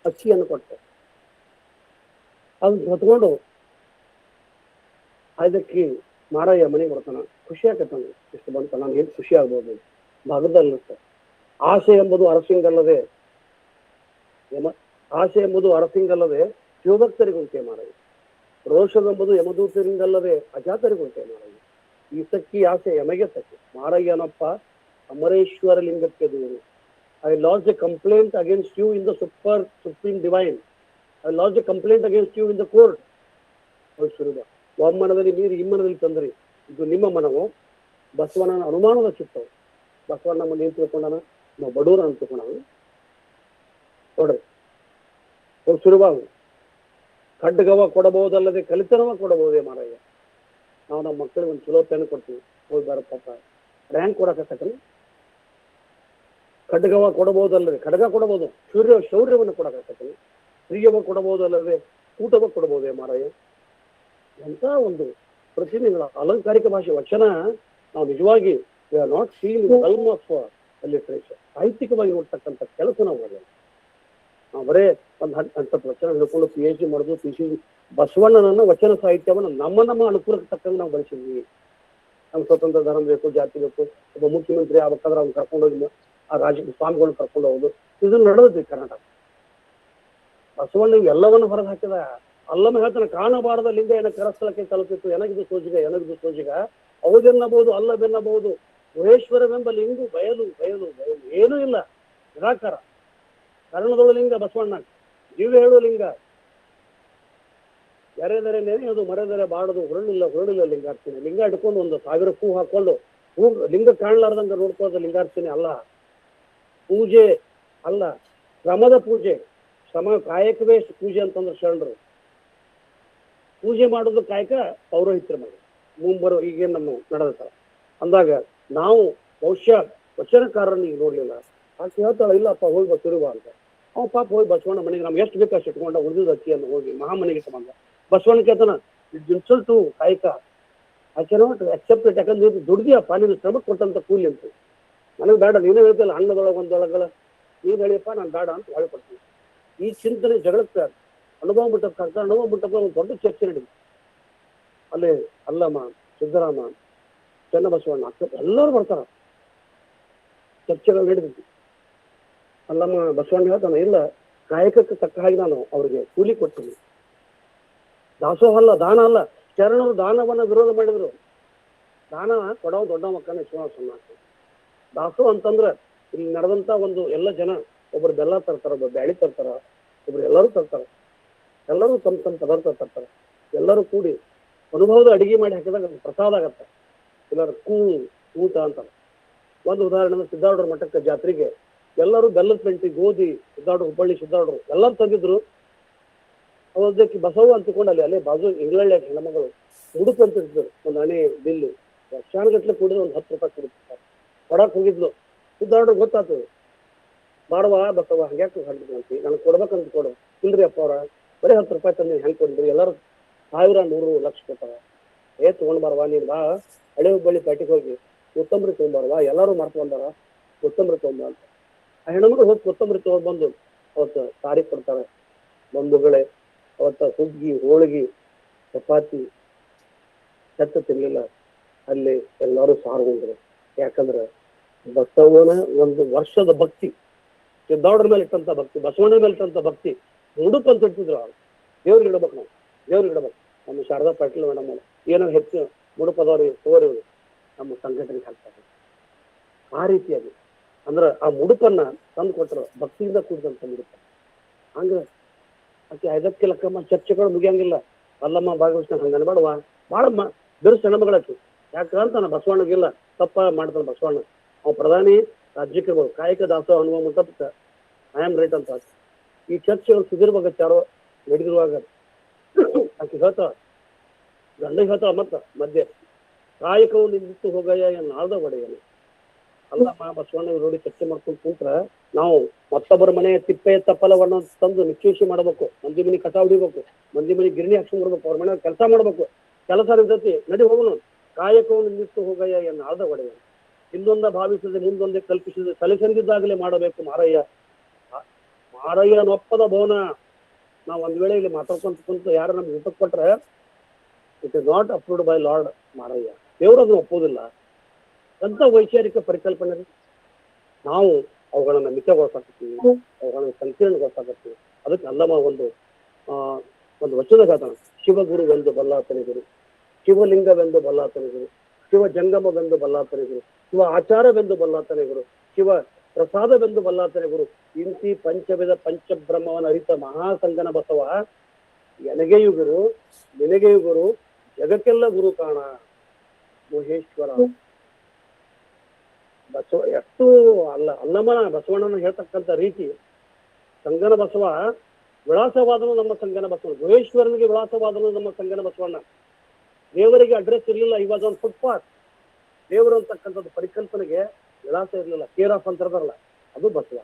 ಅಕ್ಕಿಯನ್ನು ಕೊಟ್ಟ. ಅದನ್ನ ಹೊತ್ಕೊಂಡು ಐದಕ್ಕೆ ಮಾರಯ್ಯ ಮನೆಗೆ ಬರ್ತಾನ. ಖುಷಿ ಆಕತ್ತಾನೆ, ಇಷ್ಟು ಬಂತ ನಾನು ಏನು ಖುಷಿ ಆಗ್ಬೋದು. ಭಾಗದಲ್ಲಿರುತ್ತೆ ಆಸೆ ಎಂಬುದು ಅರಸಿಂಗಲ್ಲದೆ ಆಸೆ ಎಂಬುದು ಅರಸಿಂಗಲ್ಲದೆ ಶಿವಭಕ್ತರಿಗುಂಟೆ ಮಾರಯ್ಯ. ರೋಷವೆಂಬುದು ಯಮದೂತರಿಂಗಲ್ಲದೆ ಅಜಾತರಿಗುಂಟೆ ಮಾರಯ್ಯ. ಈ ಸಕ್ಕಿ ಆಸೆ ಯಮಗೆ ಸಕ್ಕಿ ಮಾರಯ್ಯನಪ್ಪ ಅಮರೇಶ್ವರ ಲಿಂಗಕ್ಕೆ ದೂರು. I lost a complaint against you in the supreme divine. I lost a complaint against you in the court. ಸುರುಬ ಒಮ್ಮನದಲ್ಲಿ ನೀರು ಇಮ್ಮನದಲ್ಲಿ ತಂದ್ರಿ. ಇದು ನಿಮ್ಮ ಮನವು. ಬಸವಣ್ಣನ ಅನುಮಾನದ ಚಿತ್ತವು. ಬಸವಣ್ಣ ಮುಂದೆ ಏನ್ ತಿಳ್ಕೊಂಡಾನ? ನಾವು ಬಡೂರ ಅಂತ ತಿಳ್ಕೊಂಡಾನ. ನೋಡ್ರಿ ಸುರುಬಾವು ಖಡ್ಗವ ಕೊಡಬಹುದಲ್ಲದೆ ಕಲಿತನವ ಕೊಡಬಹುದೇ ಮಾರಯ್ಯ. ನಾವು ನಮ್ಮ ಮಕ್ಕಳಿಗೆ ಒಂದು ಚಲೋ ಪೆನ್ ಕೊಡ್ತೀವಿ, ಹೋಗಿ ಬರಪ್ಪ ರ್ಯಾಂಕ್ ಕೊಡಕತ್ತಕ್ರಿ. ಖಡ್ಗವ ಕೊಡಬಹುದಲ್ಲದೆ ಖಡ್ಗ ಕೊಡಬಹುದು, ಶೌರ್ಯವನ್ನು ಕೊಡಕತ್ತಕ್ರಿ. ಪ್ರಿಯವ ಕೊಡಬಹುದಲ್ಲದೆ ಊಟವ ಕೊಡಬಹುದೇ ಮಾರಯ್ಯ. ಎಂತ ಒಂದು ಪ್ರತಿನಿಧಿಗಳ ಅಲಂಕಾರಿಕ ಭಾಷೆ ವಚನ. ನಾವು ನಿಜವಾಗಿ we are not seen in realm of literature. ಸಾಹಿತ್ಯಿಕವಾಗಿ ನೋಡ್ತಕ್ಕಂಥ ಕೆಲಸ ನಾವು ಮಾಡಿಲ್ಲ. ನಾವು ಬರೇ ಒಂದು 10 ವಚನ ಹೇಳ್ಕೊಂಡು PhD ಮಾಡೋದು, PhD. ಬಸವಣ್ಣನನ್ನ ವಚನ ಸಾಹಿತ್ಯವನ್ನು ನಮ್ಮ ಅನುಕೂಲಕ್ಕೆ ತಕ್ಕಂಗೆ ನಾವು ಬಳಸಿದ್ವಿ. ನಮ್ಗೆ ಸ್ವತಂತ್ರ ಧರ್ಮ ಬೇಕು, ಜಾತಿ ಬೇಕು, ಒಬ್ಬ ಮುಖ್ಯಮಂತ್ರಿ ಆಗ್ಬೇಕಾದ್ರೆ ಅವ್ನು ಕರ್ಕೊಂಡೋಗಿ ಆ ರಾಜ್ಯ ಸ್ವಾಮಿಗಳನ್ನ ಕರ್ಕೊಂಡು ಹೋಗೋದು, ಇದನ್ನ ನಡೆದ್ವಿ ಕರ್ನಾಟಕ. ಬಸವಣ್ಣ ಎಲ್ಲವನ್ನು ಹೊರಗೆ ಹಾಕಿದ. ಅಲ್ಲಮ್ಮ ಹೇಳ್ತಾನೆ, ಕಾಣಬಾರದ ಲಿಂಗ ಏನ ಕರಸ್ಥಳಕ್ಕೆ ತಲುಪಿತ್ತು, ಎನಗಿದು ಸೋಜಿಗ ಹೌದೆನ್ನಬಹುದು ಅಲ್ಲವೆನ್ನಬಹುದು. ಮಹೇಶ್ವರವೆಂಬ ಲಿಂಗು ಬಯಲು ಏನೂ ಇಲ್ಲ, ನಿರಾಕಾರ. ಕರ್ಣದೊಳ ಲಿಂಗ ಬಸವಣ್ಣ, ದಿವ್ಯ ಹೇಳುವ ಲಿಂಗ. ಎರೆದರೆ ನೆನೆಯೋದು, ಮರೆದರೆ ಬಾಡೋದು, ಹೊರಳಿಲ್ಲ ಲಿಂಗಾರ್ಚನೆ. ಲಿಂಗ ಇಟ್ಕೊಂಡು 1000 ಹೂ ಹಾಕೊಂಡು ಲಿಂಗ ಕಾಣಲಾರ್ದಂಗ ನೋಡ್ಕೊಳ್ಳೋದು ಲಿಂಗಾರ್ಚನೆ ಅಲ್ಲ, ಪೂಜೆ ಅಲ್ಲ, ಶ್ರಮದ ಪೂಜೆ. ಕಾಯಕವೇ ಪೂಜೆ ಅಂತಂದ್ರೆ ಶರಣರು. ಪೂಜೆ ಮಾಡೋದು ಕಾಯಕ ಪೌರೋಹಿತ್ಯ ಮಾಡಿ ಮುಂಬರೋ ಈಗೇನು ನಮ್ಮ ನಡೆದತ್ತಾರ ಅಂದಾಗ ನಾವು ಬಹುಶಃ ವಚನಕಾರರನ್ನ ಈಗ ನೋಡ್ಲಿಲ್ಲ. ಆಕೆ ಹೇಳ್ತಾಳ, ಇಲ್ಲಪ್ಪ ಹೋಗಿ ಬಸವರುವ ಅಂತ. ಅವ್ ಪಾಪ ಹೋಗಿ ಬಸವಣ್ಣ ಮನೆಗೆ ನಮ್ಗೆ ಎಷ್ಟು ಬೇಕಾಷ್ಟು ಇಟ್ಕೊಂಡ ಉಳಿದ ಅಕ್ಕಿಯನ್ನು ಹೋಗಿ ಮಹಾಮನೆಗೆ ತಗೊಂಡ. ಬಸವಣ್ಣ ಕೇಳ್ತಾನ, ಇಟ್ಸ್ ಇನ್ಸಲ್ಟು ಕಾಯಕ, I can not accept it. ಯಾಕಂದ್ರೆ ದುಡ್ದಿಯಪ್ಪ, ನೀನು ಶ್ರಮಕ್ಕೆ ಕೊಟ್ಟಂತ ಕೂಲಿ ಅಂತ. ನನಗೆ ಬೇಡ, ನೀನೇ ಹೇಳ್ತಿಲ್ಲ ಹಣ್ಣದೊಳಗೆ ಒಂದೊಳಗಲ್ಲ, ನೀನು ಹೇಳಿಯಪ್ಪ ನಾನು ಬೇಡ ಅಂತ ಹೊಳೆ ಕೊಡ್ತೀನಿ. ಈ ಚಿಂತನೆ ಜಗಳಕ್ಕೆ ಅನುಭವ ಮಂಟಪ ಒಂದು ದೊಡ್ಡ ಚರ್ಚೆ ನಡೀತು. ಅಲ್ಲಿ ಅಲ್ಲಮ್ಮ, ಸಿದ್ದರಾಮ, ಚನ್ನಬಸವಣ್ಣ ಎಲ್ಲರೂ ಬರ್ತಾರ. ಚರ್ಚೆಗಳು ನಡೆದಿತ್ತು. ಅಲ್ಲಮ್ಮ ಬಸವಣ್ಣ ಹೇಳ್ತಾನೆ, ಇಲ್ಲ, ಕಾಯಕಕ್ಕೆ ತಕ್ಕ ಹಾಗೆ ನಾನು ಅವ್ರಿಗೆ ಕೂಲಿ ಕೊಡ್ತೀನಿ. ದಾಸೋಹ ಅಲ್ಲ, ದಾನ ಅಲ್ಲ. ಶರಣರು ದಾನವನ್ನ ವಿರೋಧ ಮಾಡಿದ್ರು. ದಾನ ಕೊಡೋ ದೊಡ್ಡ ಮಕ್ಕಳನ್ನ ಶ್ರೀನಿವಾಸಣ್ಣ. ದಾಸೋಹ ಅಂತಂದ್ರೆ ಇಲ್ಲಿ ನಡೆದಂತ ಒಂದು ಎಲ್ಲ ಜನ, ಒಬ್ರು ಬೆಲ್ಲ ತರ್ತಾರ, ಒಬ್ಬರು ಬ್ಯಾಳಿ ತರ್ತಾರ, ಒಬ್ರು ಎಲ್ಲರೂ ತರ್ತಾರ, ಎಲ್ಲರೂ ತಮ್ಮ ಪದಾರ್ಥ ತರ್ತಾರೆ. ಎಲ್ಲರೂ ಕೂಡಿ ಅನುಭವದ ಅಡಿಗೆ ಮಾಡಿ ಹಾಕಿದಾಗ ಪ್ರಸಾದ ಆಗತ್ತೆ. ಎಲ್ಲರೂ ಊಟ ಅಂತಾರೆ. ಒಂದು ಉದಾಹರಣೆ, ಸಿದ್ದಾರ್ಡ್ರ ಮಠಕ್ಕೆ ಜಾತ್ರೆಗೆ ಎಲ್ಲರೂ ಬೆಲ್ಲದ ಪೆಂಟಿ, ಗೋಧಿ, ಸಿದ್ದಾರ್ಡ್ರು, ಹುಬ್ಬಳ್ಳಿ ಸಿದ್ದಾರ್ಡ್ರು ಎಲ್ಲರೂ ತಂದಿದ್ರು. ಅದಕ್ಕೆ ಬಸವ ಅಂತಿಕೊಂಡು ಅಲ್ಲೇ ಬಾಜು ಇಂಗ್ಲೆಂಡ್ ಹೆಣ್ಮಗಳು ಮುಡುಕು ಅಂತ ಇದ್ರು. ಒಂದು ಹಣೆ ಬಿಲ್ಲು ವರ್ಷಾನುಗಟ್ಲೆ ಕೂಡಿದ್ರೆ ಒಂದು 10 ರೂಪಾಯಿ ಕೊಡ್ತಾರೆ. ಕೊಡಕ್ಕೆ ಹೋಗಿದ್ಲು. ಸಿದ್ದಾರ್ಡ್ರು ಗೊತ್ತಾಗ್ತದೆ, ಮಾಡುವ ಬಸವ ಹಂಗ್ಯಾಕೆ ಹಾಕಿದ್ರು ಅಂತಿ, ನನಗೆ ಕೊಡ್ಬೇಕಂತ ಕೊಡು. ಇಲ್ರಿ ಅಪ್ಪ ಅವ್ರ ಬರೀ 10 ರೂಪಾಯಿ ತಂದು ಹೆಂಗೆ ಕೊಡಿದ್ರಿ, ಎಲ್ಲರೂ 1000, 100, ಲಕ್ಷ ಕೊಟ್ಟಾರ. ತೊಗೊಂಡ್ ಬರವಾ, ನೀನು ಬಾ ಹಳೆ ಹುಬ್ಬಳ್ಳಿ ಪ್ಯಾಟಿಗೆ ಹೋಗಿ ಕೊತ್ತಂಬರಿ ತೊಗೊಂಬಾರವಾ, ಎಲ್ಲರೂ ಮರ್ತು ಬಂದಾರ, ಕೊತ್ತಂಬರಿ ತೊಗೊಂಬ ಅಂತ. ಆ ಹೆಣ್ಮಗಳು ಹೋಗಿ ಕೊತ್ತಂಬರಿ ತೊಗೊಂಡು ಬಂದು ಅವತ್ತು ಸಾರಿ ಕೊಡ್ತಾರೆ. ಬಂಧುಗಳೇ, ಅವತ್ತ ಹುಗ್ಗಿ, ಹೋಳಿಗೆ, ಚಪಾತಿ ಚತ್ತ ತಿನ್ಲಿಲ್ಲ. ಅಲ್ಲಿ ಎಲ್ಲರೂ ಸಾರ್ಗೊಂಡ್ರು. ಯಾಕಂದ್ರೆ ಬಸವನ ಒಂದು ವರ್ಷದ ಭಕ್ತಿ, ಸಿದ್ದಾರ್ಡ್ರ ಮೇಲೆ ಇಟ್ಟಂತ ಭಕ್ತಿ, ಬಸವಣ್ಣ ಮೇಲೆ ಇಟ್ಟಂತ ಭಕ್ತಿ ಮುಡುಕು ಅಂತ ಇಡ್ತಿದ್ರು. ಅವ್ರು ದೇವ್ರಿಗೆ ಇಡಬೇಕು, ನಾವು ದೇವ್ರಿಗೆ ಇಡಬೇಕು. ನಮ್ಮ ಶಾರದಾ ಪಾಟೀಲ್ ಮೇಡಮ್ ಏನೋ ಹೆಚ್ಚು ಮುಡುಪದವ್ರಿಗೆ ತೋರಿ ನಮ್ಮ ಸಂಘಟನೆಗೆ ಹಾಕ್ತಾರೆ. ಆ ರೀತಿಯಾಗಿ ಅಂದ್ರೆ ಆ ಮುಡುಪನ್ನ ತಂದು ಕೊಟ್ಟರು, ಭಕ್ತಿಯಿಂದ ಕೂಡಿದಂತ ಮುಡುಪ. ಹಂಗ ಆಕೆ 5 ಲಕ್ಕಮ್ಮ ಚರ್ಚೆಗಳು ಮುಗಿಯಂಗಿಲ್ಲ. ಅಲ್ಲಮ್ಮ ಭಾಗವಹಿಸ್ತಾನೆ, ಹಂಗ ಅನ್ಬೇಡವಾ, ಭಾಳ ಬಿರುಸು ಹೆಣ್ಮಗಳಾಕಿ. ಯಾಕಂತಾನ ಬಸವಣ್ಣಗಿಲ್ಲ, ತಪ್ಪ ಮಾಡ್ತಾನೆ ಬಸವಣ್ಣ. ಅವ್ ಪ್ರಧಾನಿ ರಾಜ್ಯಕ್ಕೆ ಕಾಯಕ ದಾಸೋಹ ಅನ್ನುವ ಮಂಟಪಕ್ಕೆ ಐ ಆಮ್ ರೈಟ್ ಅಂತ. ಈ ಚರ್ಚೆಗಳು ಸುದೀರ್ಘ ಚಾರೋ ನಡೆದಿರುವಾಗ ಆಕೆ ಹೇಳ್ತಾಳ, ಗಂಡ ಹೇಳ್ತಾಳ ಮತ್ತ ಮಧ್ಯೆ, ಕಾಯಕವು ನಿಂದಿತ್ತು ಹೋಗಯ್ಯ ನಾಳ್ದ ಒಡೆಯನು. ಅಲ್ಲಮ್ಮ ಬಸವಣ್ಣ ನೋಡಿ ಚರ್ಚೆ ಮಾಡ್ಕೊಂಡು ಕುಂತ್ರ ನಾವು ಮತ್ತೊಬ್ಬರ ಮನೆಯ ತಿಪ್ಪೆಯ ತಪ್ಪಲವನ್ನು ತಂದು ನಿಕ್ಷೇಷಿ ಮಾಡಬೇಕು, ಮಂದಿ ಮನೆ ಕಸ ಹೊಡಿಬೇಕು, ಮಂದಿ ಮನೆ ಗಿರಣಿ ಹಾಕ್ಸ್ಕೊಂಡ್ ಬರ್ಬೇಕು, ಅವ್ರ ಮನೆ ಕೆಲಸ ಮಾಡ್ಬೇಕು. ಕೆಲಸ ನಿಂತತಿ, ನಡಿ ಹೋಗೋಣ. ಕಾಯಕವು ನಿಂದಿತ್ತು ಹೋಗಯ್ಯ ನಾಳ್ದ ಒಡೆಯನು. ಹಿಂದೊಂದ ಭಾವಿಸಿದೆ ಮುಂದೊಂದೇ ಕಲ್ಪಿಸಿದೆ, ಸಲಿಸಂದಿದ್ದಾಗಲೇ ಮಾಡಬೇಕು ಮಾರಯ್ಯ. ಮಾರಯ್ಯನೊಪ್ಪದ ಭವನ. ನಾವು ಒಂದ್ ವೇಳೆ ಇಲ್ಲಿ ಮಾತಾಡ್ಕೊಂತ ಕುಂತು ಯಾರು ನಮ್ಗೆ ಊಟಕ್ಕೆ ಕೊಟ್ರೆ it is not approved by Lord Marayya, ದೇವರು ಅದನ್ನು ಒಪ್ಪೋದಿಲ್ಲ. ಎಂತ ವೈಚಾರಿಕ ಪರಿಕಲ್ಪನೆ. ನಾವು ಅವುಗಳನ್ನ ಮಿತಗೊಳಿಸಾಕತ್ತೀವಿ, ಅವುಗಳನ್ನ ಸಂಕೀರ್ಣಗೊಳಿಸಾಕತ್ತೀವಿ. ಅದಕ್ಕೆ ಅಲ್ಲಮ್ಮ ಒಂದು ವಚನ ಹೇಳ್ತಾನ, ಶಿವಗುರುವೆಂದು ಬಲ್ಲಾತನೆ ಗುರು, ಶಿವಲಿಂಗವೆಂದು ಬಲ್ಲಾತನೆ ಗುರು, ಶಿವ ಜಂಗಮವೆಂದು ಬಲ್ಲಾತನೆ ಗುರು, ಶಿವ ಆಚಾರವೆಂದು ಬಲ್ಲಾತನೆ ಗುರು, ಶಿವ ಪ್ರಸಾದವೆಂದು ಬಲ್ಲಾತನೆ ಗುರು. ಇಂತಿ ಪಂಚವಿಧ ಪಂಚಬ್ರಹ್ಮವನ್ನ ಅರಿತ ಮಹಾಸಂಗನ ಬಸವ ಎನಗೆಯು ಗುರು, ನಿನಗೆಯು ಗುರು, ಜಗಕ್ಕೆಲ್ಲ ಗುರು ಕಾಣ ಮಹೇಶ್ವರ. ಬಸವ ಎಷ್ಟು ಅಲ್ಲಮ್ಮನ ಬಸವಣ್ಣನ ಹೇಳ್ತಕ್ಕಂಥ ರೀತಿ. ಸಂಗನ ಬಸವ ವಿಳಾಸವಾದನು ನಮ್ಮ ಸಂಗನ ಬಸವಣ್ಣ, ಗುಹೇಶ್ವರನಿಗೆ ವಿಳಾಸವಾದನು ನಮ್ಮ ಸಂಗನ ಬಸವಣ್ಣ. ದೇವರಿಗೆ ಅಡ್ರೆಸ್ ಇರಲಿಲ್ಲ, ಇವಾಗ ಒಂದು ಫುಟ್ಪಾತ್. ದೇವರು ಅಂತಕ್ಕಂಥದ್ದು ಪರಿಕಲ್ಪನೆಗೆ ವಿಳಾಸ ಇರಲಿಲ್ಲ, ಕೇರ್ ಆಫ್ ಅಂತ ಇರಲ್ಲ, ಅದು ಬಸವ.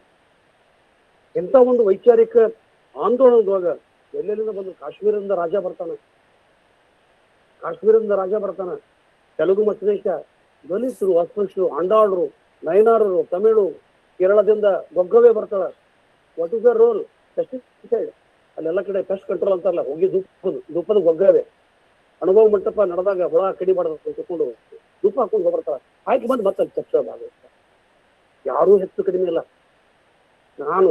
ಎಂತ ಒಂದು ವೈಚಾರಿಕ ಆಂದೋಲನದೊಳಗ ಎಲ್ಲೆಲ್ಲಿಂದ ಬಂದು ಕಾಶ್ಮೀರದಿಂದ ರಾಜ ಬರ್ತಾನ, ತೆಲುಗು ಮತದೇಶ, ದಲಿತರು, ಅಸ್ಪೃಶ್ಯರು, ಅಂಡಾಳರು, ನಯನಾರರು, ತಮಿಳು, ಕೇರಳದಿಂದ ಗೊಗ್ಗವೇ ಬರ್ತಾಳ. What is the role? Pesticide. ಅಲ್ಲೆಲ್ಲ ಕಡೆ ಪೆಸ್ಟ್ ಕಂಟ್ರೋಲ್ ಅಂತಾರಲ್ಲ, ಹೋಗಿ ಧೂಪದ ಗೊಗ್ಗವೇ. ಅನುಭವ ಮಂಟಪ ನಡೆದಾಗ ಹುಳ ಕಡಿ ಮಾಡೋದು ತಕೊಂಡು ಧೂಪ ಹಾಕೊಂಡು ಹೋಗ್ಬರ್ತಾಳ. ಆಯ್ಕೆ ಬಂದು ಮತ್ತೆ ಚರ್ಚೆ ಭಾಗವಹಿಸ್ತಾರೆ. ಯಾರೂ ಹೆಚ್ಚು ಕಡಿಮೆ ಇಲ್ಲ. ನಾನು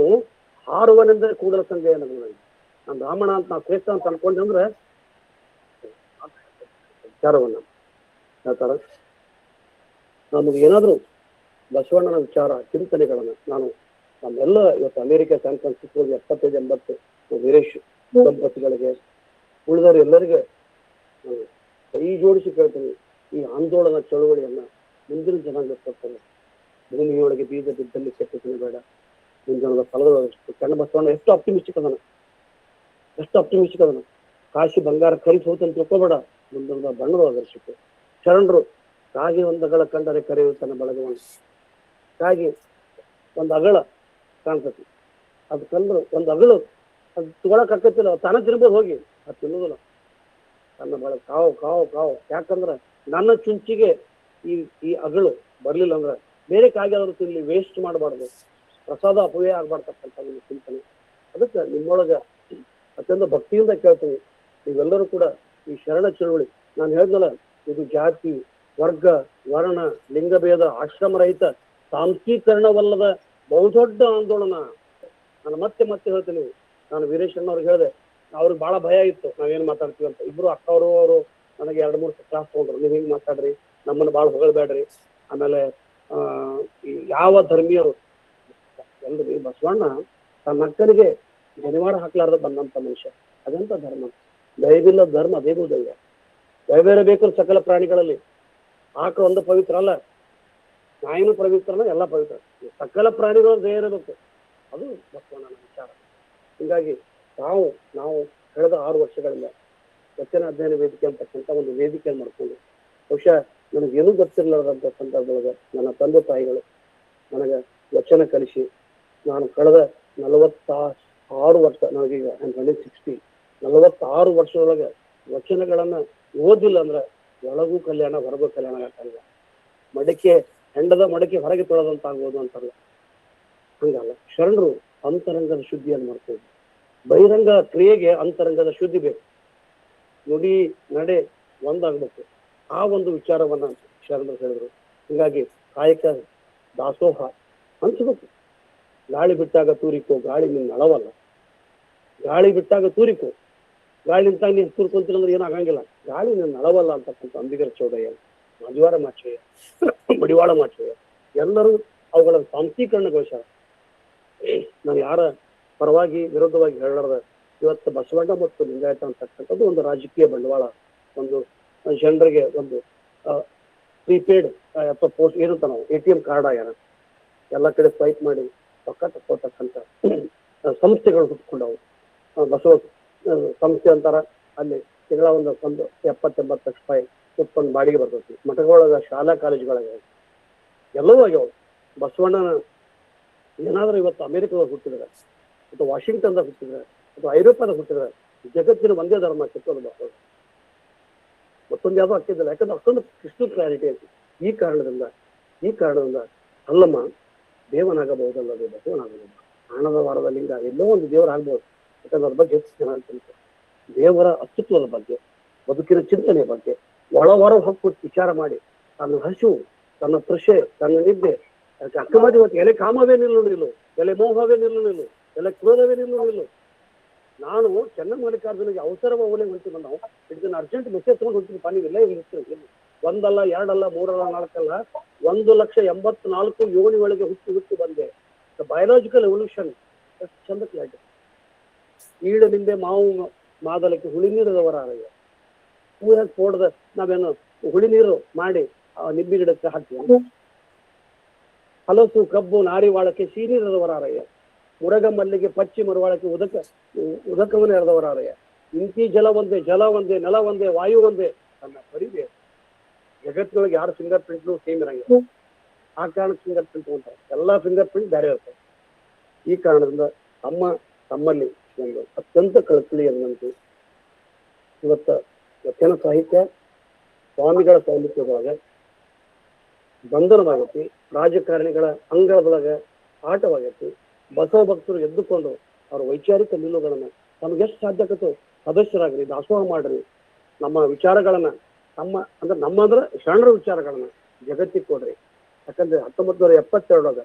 ಹಾರುವನೆಂದರೆ ಕೂಡಲ ಸಂಜಯ ನಾನು ಬ್ರಾಹ್ಮಣ ಅಂತ ನಾವು ಶ್ರೇಷ್ಠ ಅಂತ ಅನ್ಕೊಂಡೆ ಅಂದ್ರೆ ವಿಚಾರವನ್ನ ಹೇಳ್ತಾರ. ನಮಗೆ ಏನಾದ್ರು ಬಸವಣ್ಣನ ವಿಚಾರ ಚಿಂತನೆಗಳನ್ನ ನಾನು ನಮ್ಮೆಲ್ಲ ಇವತ್ತು ಅಮೆರಿಕ ಸ್ಯಾನ್ ಫ್ರಾನ್ಸಿಸ್ಕೋಗೆ 75-80 ವೀರೇಶ್ ದಂಪತಿಗಳಿಗೆ ಉಳಿದವರು ಎಲ್ಲರಿಗೆ ನಾನು ಕೈ ಜೋಡಿಸಿ ಕೇಳ್ತೀನಿ, ಈ ಆಂದೋಲನ ಚಳುವಳಿಯನ್ನ ಮುಂದಿನ ಜನಾಂಗ ಕೊಡ್ತಾರೆ. ಭೂಮಿಯೊಳಗೆ ಬೀಜ ಬಿದ್ದಲ್ಲಿ ಕೆಟ್ಟತನ ಬೇಡ, ಮುಂಜಾನದ ಫಲಗಳಷ್ಟು. ಕಣ್ಣ ಬಸವಣ್ಣ ಎಷ್ಟು ಆಪ್ಟಿಮಿಸ್ಟಿಕ್ ಅದನ. ಕಾಶಿ ಬಂಗಾರ ಕರಿಸಿ ಹೋಗ್ತಂತ ತಿಳ್ಕೊಬೇಡ, ಮುಂದಿನ ಬಣ್ಣದರ್ಶಿಕೆ. ಶರಣರು ಕಾಗಿ ಒಂದಗಳ ಕಂಡರೆ ಕರೆಯುತ್ತಾನೆ ಬಳಗವನ್ನು. ಕಾಗಿ ಒಂದು ಅಗಳ ಕಾಣ್ತತಿ, ಅದು ಕಂಡ್ರು ಒಂದು ಅಗಳು ಅದು ತಗೊಳಕ್ ಆಕತಿಲ್ಲ, ತಾನ ತಿನ್ಬೋದು ಹೋಗಿ, ಅದು ತಿನ್ನೋದಿಲ್ಲ. ತನ್ನ ಬಳಗ ಕಾವು. ಯಾಕಂದ್ರೆ ನನ್ನ ಚುಂಚಿಗೆ ಈ ಅಗಳು ಬರ್ಲಿಲ್ಲ ಅಂದ್ರೆ ಬೇರೆ ಕಾಗಿ ಆದ್ರೂ ತಿನ್ಲಿ, ವೇಸ್ಟ್ ಮಾಡಬಾರ್ದು, ಪ್ರಸಾದ ಅಪವ್ಯಯ ಆಗ್ಬಾರ್ದಕ್ಕಂತ ನಿಮ್ಮ ಚಿಂತನೆ. ಅದಕ್ಕೆ ನಿಮ್ಮೊಳಗ ಅತ್ಯಂತ ಭಕ್ತಿಯಿಂದ ಕೇಳ್ತೀನಿ, ನೀವೆಲ್ಲರೂ ಕೂಡ ಈ ಶರಣ ಚಳುವಳಿ, ನಾನು ಹೇಳಿದ್ನಲ್ಲ, ಇದು ಜಾತಿ, ವರ್ಗ, ವರ್ಣ, ಲಿಂಗಭೇದ, ಆಶ್ರಮರಹಿತ, ಸಾಂಸ್ಥೀಕರಣವಲ್ಲದ ಬಹುದೊಡ್ಡ ಆಂದೋಲನ. ನಾನು ಮತ್ತೆ ಹೇಳ್ತೀನಿ, ನಾನು ವೀರೇಶಣ್ಣವ್ರಿಗೆ ಹೇಳಿದೆ, ಅವ್ರಿಗೆ ಬಹಳ ಭಯ ಇತ್ತು ನಾವೇನು ಮಾತಾಡ್ತೀವಿ ಅಂತ. ಇಬ್ರು ಅಕ್ಕವರು ನನಗೆ 2-3 ಕ್ಲಾಸ್ ತಗೊಂಡ್ರು, ನೀವು ಹಿಂಗೆ ಮಾತಾಡ್ರಿ, ನಮ್ಮನ್ನು ಭಾಳ ಹೊಗಳ್ಬೇಡ್ರಿ. ಆಮೇಲೆ ಯಾವ ಧರ್ಮೀಯರು ಎಲ್ರಿ, ಬಸವಣ್ಣ ತನ್ನ ಅಕ್ಕನಿಗೆ ಜನಿವಾರ ಹಾಕ್ಲಾರ್ದ ಬಂದಂತ ಮನುಷ್ಯ. ಅದೆಂತ ಧರ್ಮ? ದಯವಿಲ್ಲ ಧರ್ಮ, ಅದೇನು ದೈವ. ದಯವಿರಬೇಕು ಸಕಲ ಪ್ರಾಣಿಗಳಲ್ಲಿ. ಆಕಳು ಒಂದು ಪವಿತ್ರ ಅಲ್ಲ, ನಾಯಿನೂ ಪವಿತ್ರನ, ಎಲ್ಲ ಪವಿತ್ರ. ಸಕಲ ಪ್ರಾಣಿಗಳು ದಯ ಇರಬೇಕು, ಅದು ಬಸವಣ್ಣನ ವಿಚಾರ. ಹೀಗಾಗಿ ನಾವು ಕಳೆದ 6 ವರ್ಷಗಳಿಂದ ವಚನ ಅಧ್ಯಯನ ವೇದಿಕೆ ಅಂತಕ್ಕಂಥ ಒಂದು ವೇದಿಕೆ ಮಾಡ್ಕೊಂಡು, ಬಹುಶಃ ನನಗೇನೂ ಗೊತ್ತಿರಲಾರ್ದಂಥ ಸಂದರ್ಭದೊಳಗೆ ನನ್ನ ತಂದೆ ತಾಯಿಗಳು ನನಗೆ ವಚನ ಕಲಿಸಿ, ನಾನು ಕಳೆದ 46 ವರ್ಷ, ನನಗೀಗ 60, 46 ವರ್ಷದೊಳಗೆ ವಚನಗಳನ್ನ ಓದಿಲ್ಲ ಅಂದ್ರೆ ಒಳಗೂ ಕಲ್ಯಾಣ ಹೊರಗೂ ಕಲ್ಯಾಣ ಆಗಲ್ಲ. ಹೆಂಡದ ಮಡಕೆ ಹೊರಗೆ ತೊಳೆದಂತ ಆಗ್ಬೋದು ಅಂತಾರಲ್ಲ, ಹಂಗಲ್ಲ. ಶರಣರು ಅಂತರಂಗದ ಶುದ್ಧಿಯನ್ನು ಮಾಡ್ಕೊಂಡು, ಬಹಿರಂಗ ಕ್ರಿಯೆಗೆ ಅಂತರಂಗದ ಶುದ್ಧಿ ಬೇಕು. ನುಡಿ ನಡೆ ಒಂದಾಗ್ಬೇಕು. ಆ ಒಂದು ವಿಚಾರವನ್ನ ಶರಣರು ಹೇಳಿದ್ರು. ಹೀಗಾಗಿ ಕಾಯಕ ದಾಸೋಹ ಅನ್ಸ್ಬೇಕು. ಗಾಳಿ ಬಿಟ್ಟಾಗ ತೂರಿಕೋ, ಗಾಳಿ ನಿನ್ನ ಅಳವಲ್ಲ. ಗಾಳಿ ಬಿಟ್ಟಾಗ ತೂರಿಕೋ, ಗಾಳಿ ನಿಂತಾಗ ನೀನು ತೂರ್ಕೊಂತೀನಂದ್ರೆ ಏನೂ ಆಗಂಗಿಲ್ಲ. ಗಾಳಿ ನಿನ್ನ ಅಳವಲ್ಲ ಅಂತಕ್ಕಂಥ ಅಂಬಿಗರ ಚೌಡಯ್ಯ, ಮಜವಾರ ಮಾಚಯ್ಯ, ಮಡಿವಾಳ ಮಾಚಯ್ಯ ಎಲ್ಲರೂ ಅವುಗಳ ಸಾಂಸ್ಥೀಕರಣಗೊಳಿಸ್ಯಾರ. ನಾನು ಯಾರ ಪರವಾಗಿ ವಿರೋಧವಾಗಿ ಹೇಳಲಾರ್ದ, ಇವತ್ತು ಬಸವಣ್ಣ ಮತ್ತು ಲಿಂಗಾಯತ ಅಂತಕ್ಕಂಥದ್ದು ಒಂದು ರಾಜಕೀಯ ಬಂಡವಾಳ, ಒಂದು ಜನರಿಗೆ ಒಂದು ಪ್ರೀಪೇಡ್ ಅಥವಾ ಪೋಸ್ಟ್ ಏನಂತ ನಾವು ATM ಕಾರ್ಡ್ ಆಗ್ಯಾರ. ಎಲ್ಲ ಕಡೆ ಸ್ವೈಪ್ ಮಾಡಿ ರೊಕ್ಕ ತಕ್ಕೋತಕ್ಕಂಥ ಸಂಸ್ಥೆಗಳು ಹುಟ್ಕೊಂಡವು. ಬಸವ ಸಂಸ್ಥೆ ಅಂತಾರ, ಅಲ್ಲಿ ತಿಂಗಳ ಒಂದು 70-80 ಲಕ್ಷ ರೂಪಾಯಿ ಉತ್ಪನ್ನ ಬಾಡಿಗೆ ಬರ್ತೈತಿ. ಮಠಗಳೊಳಗ, ಶಾಲಾ ಕಾಲೇಜುಗಳಾಗ ಎಲ್ಲವೂ ಆಗ್ಯಾವ. ಬಸವಣ್ಣನ ಏನಾದ್ರೂ ಇವತ್ತು ಅಮೆರಿಕದಾಗ ಹುಟ್ಟಿದ್ರೆ, ಅಥವಾ ವಾಷಿಂಗ್ಟನ್ದಾಗ ಹುಟ್ಟಿದ್ರೆ, ಅಥವಾ ಐರೋಪ್ಯಾದಾಗ ಹುಟ್ಟಿದ್ರೆ, ಜಗತ್ತಿನ ಒಂದೇ ಧರ್ಮ ಕಿತ್ತೋದು ಬಸವ. ಮತ್ತೊಂದು ಯಾವುದೋ ಆಗ್ತಿದ್ದಿಲ್ಲ, ಯಾಕಂದ್ರೆ ಅಷ್ಟೊಂದು ಕ್ರಿಸ್ಟಲ್ ಕ್ಲಾರಿಟಿ ಐತಿ. ಈ ಕಾರಣದಿಂದ ಅಲ್ಲಮ್ಮ ದೇವನಾಗಬಹುದಲ್ಲದೆ ಬಸವನಾಗಬಹುದು. ಹಣದ ವಾರದ ಲಿಂಗ ಎಲ್ಲೋ ಒಂದು ದೇವರಾಗ್ಬೋದು, ಯಾಕಂದ್ರೆ ಅದ್ರ ಬಗ್ಗೆ ಹೆಚ್ಚು ಜನ ಅಂತ ದೇವರ ಅಸ್ತಿತ್ವದ ಬಗ್ಗೆ, ಬದುಕಿನ ಚಿಂತನೆಯ ಬಗ್ಗೆ ಒಳ ಹೊಕ್ಕು ವಿಚಾರ ಮಾಡಿ, ತನ್ನ ಹಸಿವು, ತನ್ನ ತೃಷೆ, ತನ್ನ ನಿದ್ದೆ, ಅಕ್ಕಮಾದಿ ಇವತ್ತು ಎಲೆ ಕಾಮವೇ ನಿಲ್ಲುವುದಿಲ್ಲ, ಎಲೆ ಮೋಹವೇ ನಿಲ್ಲುವುದಿಲ್ಲ, ಎಲೆ ಕ್ರೋಧವೇ ನಿಲ್ಲುವುದಿಲ್ಲ. ನಾನು ಚೆನ್ನಮಲ್ಲಿಕಾರ್ಜುನಿಗೆ ಅವಸರವ ಓಲೆ ಹೊಂಟಿ ಬಂದ, ಇದನ್ನ ಅರ್ಜೆಂಟ್ ಮೆಸೇಜ್ ತಗೊಂಡು ಹೊಂಟಿದ್ದು ಪಾನಿಗಿಲ್ಲ. ಇಲ್ಲಿ ಒಂದಲ್ಲ, ಎರಡಲ್ಲ, ಮೂರಲ್ಲ, ನಾಲ್ಕಲ್ಲ, 1,84,000 ಯೋನಿ ಒಳಗೆ ಹುಟ್ಟಿ ಬಂದೆ. ದ ಬಯೋಲಾಜಿಕಲ್ ಎವಲ್ಯೂಷನ್ ಎಷ್ಟು ಚಂದಕ್ಕೆ ಈಡ ನಿಂದೆ ಮಾವು ಮಾದಲಕ್ಕೆ ಹುಳಿ ನೀರದವರಾರಯ್ಯ. ಪೋಡದ ನಾವೇನು ಹುಳಿ ನೀರು ಮಾಡಿ ನಿಂಬೆ ಗಿಡಕ್ಕೆ ಹಾಕ್ತೀವಿ. ಹಲಸು, ಕಬ್ಬು, ನಾರಿವಾಳಕ್ಕೆ ಸೀನೀರದವರಾರಯ್ಯ. ಮುರಗ ಮಲ್ಲಿಗೆ, ಪಚ್ಚಿ ಮರುವಾಳಕ್ಕೆ ಉದಕವನ್ನು ಎರೆದವರಾರಯ್ಯ. ಇಂತಿ ಜಲ ಒಂದೇ, ನೆಲ ಒಂದೇ, ವಾಯು ಒಂದೇ. ನನ್ನ ಪರಿವೆ ಜಗತ್ತಿನೊಳಗೆ ಯಾರು ಫಿಂಗರ್ ಪ್ರಿಂಟ್ನು ಸೇಮ್ ಇರಂಗಿಲ್ಲ. ಆ ಕಾರಣಕ್ಕೆ ಫಿಂಗರ್ ಪ್ರಿಂಟ್ ಅಂತಾರೆ, ಎಲ್ಲಾ ಫಿಂಗರ್ ಪ್ರಿಂಟ್ ಬೇರೆ ಇರ್ತವೆ. ಈ ಕಾರಣದಿಂದ ತಮ್ಮಲ್ಲಿ ಒಂದು ಅತ್ಯಂತ ಕಳಕಳಿ ಅನ್ನಂತೆ ವಚನ ಸಾಹಿತ್ಯ ಸ್ವಾಮಿಗಳ ಸಾಹಿತ್ಯದೊಳಗೆ ಬಂಧನವಾಗೈತಿ, ರಾಜಕಾರಣಿಗಳ ಅಂಗಳದೊಳಗೆ ಆಟವಾಗೈತಿ. ಬಸವ ಭಕ್ತರು ಎದ್ದುಕೊಂಡು ಅವ್ರ ವೈಚಾರಿಕ ನಿಲುವುಗಳನ್ನ ನಮ್ಗೆ ಎಷ್ಟು ಸಾಧ್ಯಕತ್ತು ಸದಸ್ಯರಾಗ್ರಿ, ದಾಸೋಹ ಮಾಡ್ರಿ, ನಮ್ಮ ವಿಚಾರಗಳನ್ನ ಅಂದ್ರೆ ಶರಣರ ವಿಚಾರಗಳನ್ನ ಜಗತ್ತಿಗೆ ಕೊಡ್ರಿ. ಯಾಕಂದ್ರೆ 1972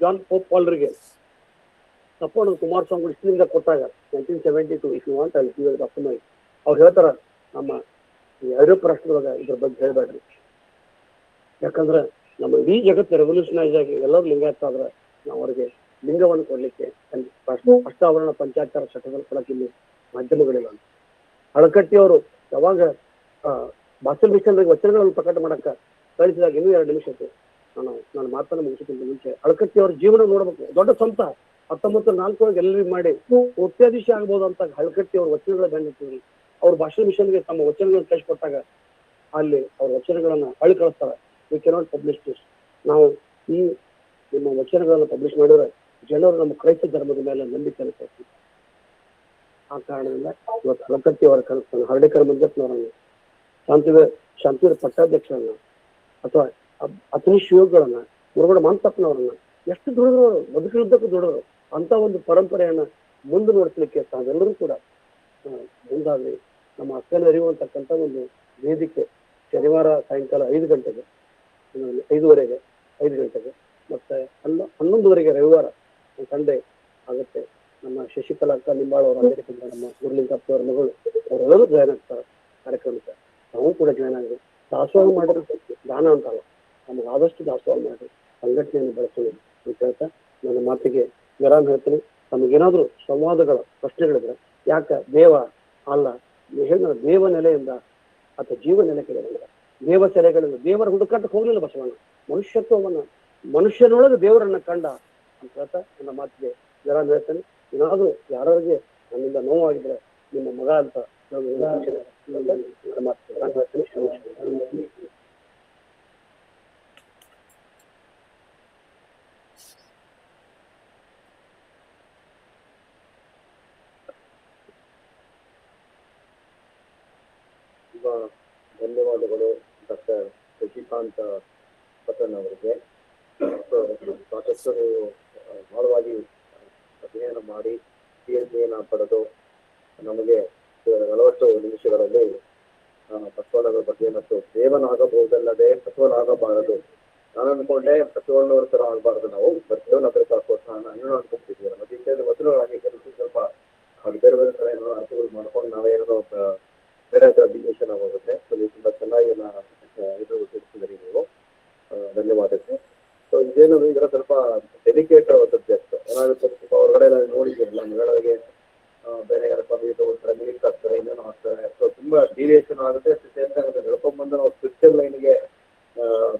ಜಾನ್ ಪೋಪ್ ಪಾಲ್ರಿಗೆ ತಪ್ಪೋಣ ಕುಮಾರಸ್ವಾಮಿ ಇಷ್ಟಲಿಂದ ಕೊಟ್ಟಾಗ 1972, if you want I will give it up to my. ಅವ್ರು ಹೇಳ್ತಾರ, ನಮ್ಮ ಐರೋಪ್ಯ ರಾಷ್ಟ್ರದೊಳಗ ಇದ್ರ ಬಗ್ಗೆ ಹೇಳ್ಬೇಡ್ರಿ, ಯಾಕಂದ್ರೆ ನಮ್ಮ ಇಡೀ ಜಗತ್ತು ರೆವಲ್ಯೂಷನೈಸ್ ಆಗಿ ಎಲ್ಲರೂ ಲಿಂಗಾಯತ ಆದ್ರೆ ನಾವು ಅವ್ರಿಗೆ ಲಿಂಗವನ್ನು ಕೊಡ್ಲಿಕ್ಕೆ ಅಷ್ಟಾವರಣ ಪಂಚಾಚಾರ ಚಟಗಳು ಕೊಡಕ್ಕೆ ಇಲ್ಲಿ ಮಾಧ್ಯಮಗಳಿಲ್ಲ. ಹಳಕಟ್ಟಿಯವರು ಯಾವಾಗ ಭಾಷಣ ಮಿಷನ್ರಿಗೆ ವಚನಗಳನ್ನು ಪ್ರಕಟ ಮಾಡಕ್ಕ ಕಳಿಸಿದಾಗ ಇನ್ನೂ 2 ನಿಮಿಷ ಇತ್ತು. ನಾನು ಮಾತನ್ನ ಮುಗಿಸಿಕೊಂಡ ಮುಂಚೆ ಹಳಕಟ್ಟಿಯವ್ರ ಜೀವನ ನೋಡ್ಬೇಕು. ದೊಡ್ಡ ಸಂತ 1904 ಎಲ್ಲರಿಗೂ ಮಾಡಿ ಕೋಟ್ಯಾಧೀಶ ಆಗ್ಬೋದು ಅಂತ ಹಳಕಟ್ಟಿ ಅವ್ರ ವಚನಗಳ ಬಂದಿರ್ತೀವಿ. ಅವ್ರ ಭಾಷಣ ಮಿಷನ್ಗೆ ತಮ್ಮ ವಚನಗಳನ್ನು ಕಳಿಸ್ಕೊಟ್ಟಾಗ ಅಲ್ಲಿ ಅವ್ರ ವಚನಗಳನ್ನ ಹಳ್ಳಿ ಕಳಿಸ್ತಾರೆ. We cannot publish this. ನಾವು ಈ ನಿಮ್ಮ ವಚನಗಳನ್ನು ಪಬ್ಲಿಷ್ ಮಾಡಿದ್ರೆ ಜನರು ನಮ್ಮ ಕ್ರೈಸ್ತ ಧರ್ಮದ ಮೇಲೆ ನಂಬಿಕೆ ಅನಿಸ್ತೀವಿ. ಆ ಕಾರಣದಿಂದ ಇವತ್ತು ಹಳಕಟ್ಟಿ ಅವರ ಕಳಿಸ್ತಾನೆ, ಹರ್ಡೇಕರ್ ಮಂಜಪ್ಪನವರನ್ನು, ಶಾಂತಿವೀರ ಪಟ್ಟಾಧ್ಯಕ್ಷರನ್ನ, ಅಥವಾ ಅತನಿ ಶಿವಗಳನ್ನ, ಮುರುಗಡ ಮಾಂತಪ್ಪನವರನ್ನ ಎಷ್ಟು ದುಡಿದ್ರು, ಬದುಕಿದ್ದಕ್ಕೂ ದುಡಿದ್ರು. ಅಂತ ಒಂದು ಪರಂಪರೆಯನ್ನ ಮುಂದೆ ನೋಡ್ಲಿಕ್ಕೆ ತಾವೆಲ್ಲರೂ ಕೂಡ ಮುಂದಾಗ್ರಿ. ನಮ್ಮ ಅಕ್ಕನ ಅರಿಯುವಂತಕ್ಕಂಥ ಒಂದು ವೇದಿಕೆ ಶನಿವಾರ ಸಾಯಂಕಾಲ 5 ಗಂಟೆಗೆ, 5:15, 5 ಗಂಟೆಗೆ, ಮತ್ತೆ 11:00 ರವಿವಾರ ಸಂಡೇ ಆಗುತ್ತೆ. ನಮ್ಮ ಶಶಿಕಲಾ ಅಕ್ಕ ನಿಂಬಾಳ ಅವರ ಅಮೆರಿಕದಿಂದ ನಮ್ಮ ಗುರುಲಿಂಗಪ್ಪ ಅವರ ಮಗಳು ಅವರೆಲ್ಲರೂ ಜಾಯ್ನ್ ಆಗ್ತಾರೆ ಕಾರ್ಯಕ್ರಮಕ್ಕೆ. ನಾವು ಕೂಡ ಜಾಯ್ನ್ ಆಗಿದೆ. ದಾಸೋಹ ಮಾಡಿದ್ರೆ ದಾನ ಅಂತಲ್ಲ, ನಮಗೆ ಆದಷ್ಟು ದಾಸೋಹ ಮಾಡಿ ಸಂಘಟನೆಯನ್ನು ಬೆಳೆಸೋದು ಅಂತ ಹೇಳ್ತಾ ನನ್ನ ಮಾತಿಗೆ ವಿರಾಮ ಹೇಳ್ತೀನಿ. ನಮಗೇನಾದ್ರೂ ಸಂವಾದಗಳ ಪ್ರಶ್ನೆಗಳಿದ್ರೆ, ಯಾಕ ದೇವ ಅಲ್ಲ ದೇವ ನೆಲೆಯಿಂದ ಅಥವಾ ಜೀವ ನೆಲೆಗೆ ದೇವ ಸೆಲೆಗಳಿಂದ ದೇವರ ಹುಡುಕಾಟಕ್ಕೆ ಹೋಗ್ಲಿಲ್ಲ ಬಸವಣ್ಣ. ಮನುಷ್ಯನೊಳಗೆ ದೇವರನ್ನ ಕಂಡ ಅಂತ ಹೇಳ್ತಾ ನನ್ನ ಮಾತಿಗೆ ವಿರಾಮ ಹೇಳ್ತೇನೆ. ಏನಾದ್ರೂ ಯಾರಿಗೆ ನನ್ನಿಂದ ನೋವಾಗಿದ್ರೆ ನಿಮ್ಮ ಮಗ ಅಂತ ಮಾತು ವಿರಾಮ ಹೇಳ್ತೇನೆ. ಧನ್ಯವಾದಗಳು ಡಾಕ್ಟರ್ ಶಶಿಕಾಂತ್ ಪಟನ್ ಅವರಿಗೆ. ಸಾಕಷ್ಟು ಆಳವಾಗಿ ಅಧ್ಯಯನ ಮಾಡಿ PhD ಪಡೆದು ನಮಗೆ 40 ನಿಮಿಷಗಳಲ್ಲಿ ಬಸವಣ್ಣನ ಬಗ್ಗೆ ಮತ್ತು ದೇವನಾಗಬಹುದಲ್ಲದೆ ಬಸವನಾಗಬಾರದು. ನಾನು ಅನ್ಕೊಂಡೆ ಬಸವಣ್ಣವ್ರ ತರ ಆಗಬಾರದು, ನಾವು ಬಸವನ ಪ್ರೋತ್ಸಾಹನ ಅನ್ಕೊಂತಿದ್ವಿ. ನಮ್ಮ ದಿಶೆಯಲ್ಲಿ ವಚನಗಳಾಗಿ ಕೆಲಸ ಸ್ವಲ್ಪ ಬೇರೆ ಬೇರೆ ತರ ಏನೋ ಅರ್ಥಗಳು ಮಾಡ್ಕೊಂಡು ನಾವೇನೋ ಬೇರೆ ತರ ಡಿವಿಷನ್ ಆಗೋಗುತ್ತೆ. ತುಂಬಾ ಚೆನ್ನಾಗಿ ಇದು ತಿಳಿಸಿದ್ರಿ ನೀವು, ಧನ್ಯವಾದಕ್ಕೆ. ಸೊ ಇದೇನು ಇದರ ಸ್ವಲ್ಪ ಡೆಲಿಕೇಟ್ ಸಬ್ಜೆಕ್ಟ್ ಏನಾಗುತ್ತೆ, ಸ್ವಲ್ಪ ಹೊರಗಡೆ ನೋಡಿದ್ವಿಲ್ಲ ಮಗಳಿಗೆ ಬೇರೆ ಯಾರ ಒಂಥರ ಮಿಲಿಕ್ ಆಗ್ತಾರೆ, ಇನ್ನೇನು ಆಗ್ತಾರೆ. ಸೊ ತುಂಬಾ ಡಿವಿಯೇಷನ್ ಆಗುತ್ತೆ. ಹೇಳ್ಕೊಂಡ್ಬಂದು ನಾವು ಸ್ಪಿರಿಚುವಲ್ ಲೈನ್ಗೆ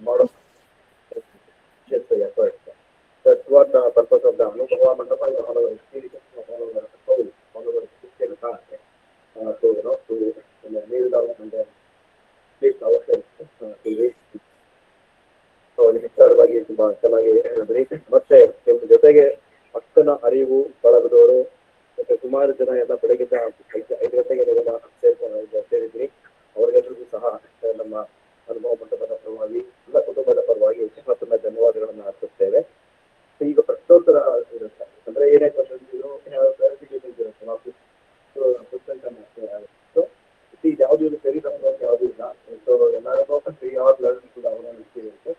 ಮಾಡೋ ಎಫರ್ಟ್. ದಟ್ಸ್ ವಾಟ್ ಪರ್ಪಸ್ ಅನುಭವ ಮಂಟಪ ಇದು ಹಲವಾರು ಹಲವಾರು ಶಿಕ್ಷೆಗಳು ಕಾಣುತ್ತೆ. ನೀರು ಅವಶ್ಯಕ ವಿಚಾರವಾಗಿ ತುಂಬಾ ಚೆನ್ನಾಗಿ ಹೇಳಿದ್ರಿ. ಮತ್ತೆ ನಿಮ್ಮ ಜೊತೆಗೆ ಅಕ್ಕನ ಅರಿವು ಬಳಗದವರು ಮತ್ತೆ ಸುಮಾರು ಜನ ಎಲ್ಲ ಬೆಳಗಿನ 5 ಗಂಟೆಗೆ ಸೇರಿದ್ರಿ. ಅವರಿಗೆಲ್ಲರಿಗೂ ಸಹ ನಮ್ಮ ಅನುಭವ ಮಂಟಪದ ಪರವಾಗಿ ಎಲ್ಲ ಕುಟುಂಬದ ಪರವಾಗಿ ತುಂಬ ಧನ್ಯವಾದಗಳನ್ನು ಅರ್ಪಿಸ್ತೇವೆ. ಈಗ ಪ್ರಶ್ನೋತ್ತರ ಇರುತ್ತೆ, ಅಂದ್ರೆ ಏನೇ ಕ್ವಶನ್ಸ್ ಇದ್ರು ಇರುತ್ತೆ ನಾವು ಯಾವ್ದು ಸರಿ ತಪ್ಪು ಯಾವ್ದು ಇಲ್ಲ. ಸೊ ಎಲ್ಲರಿಗೂ ಫ್ರೀ ಆಫ್ ಲರ್ನಿಂಗ್ ಕೂಡ ಇರುತ್ತೆ.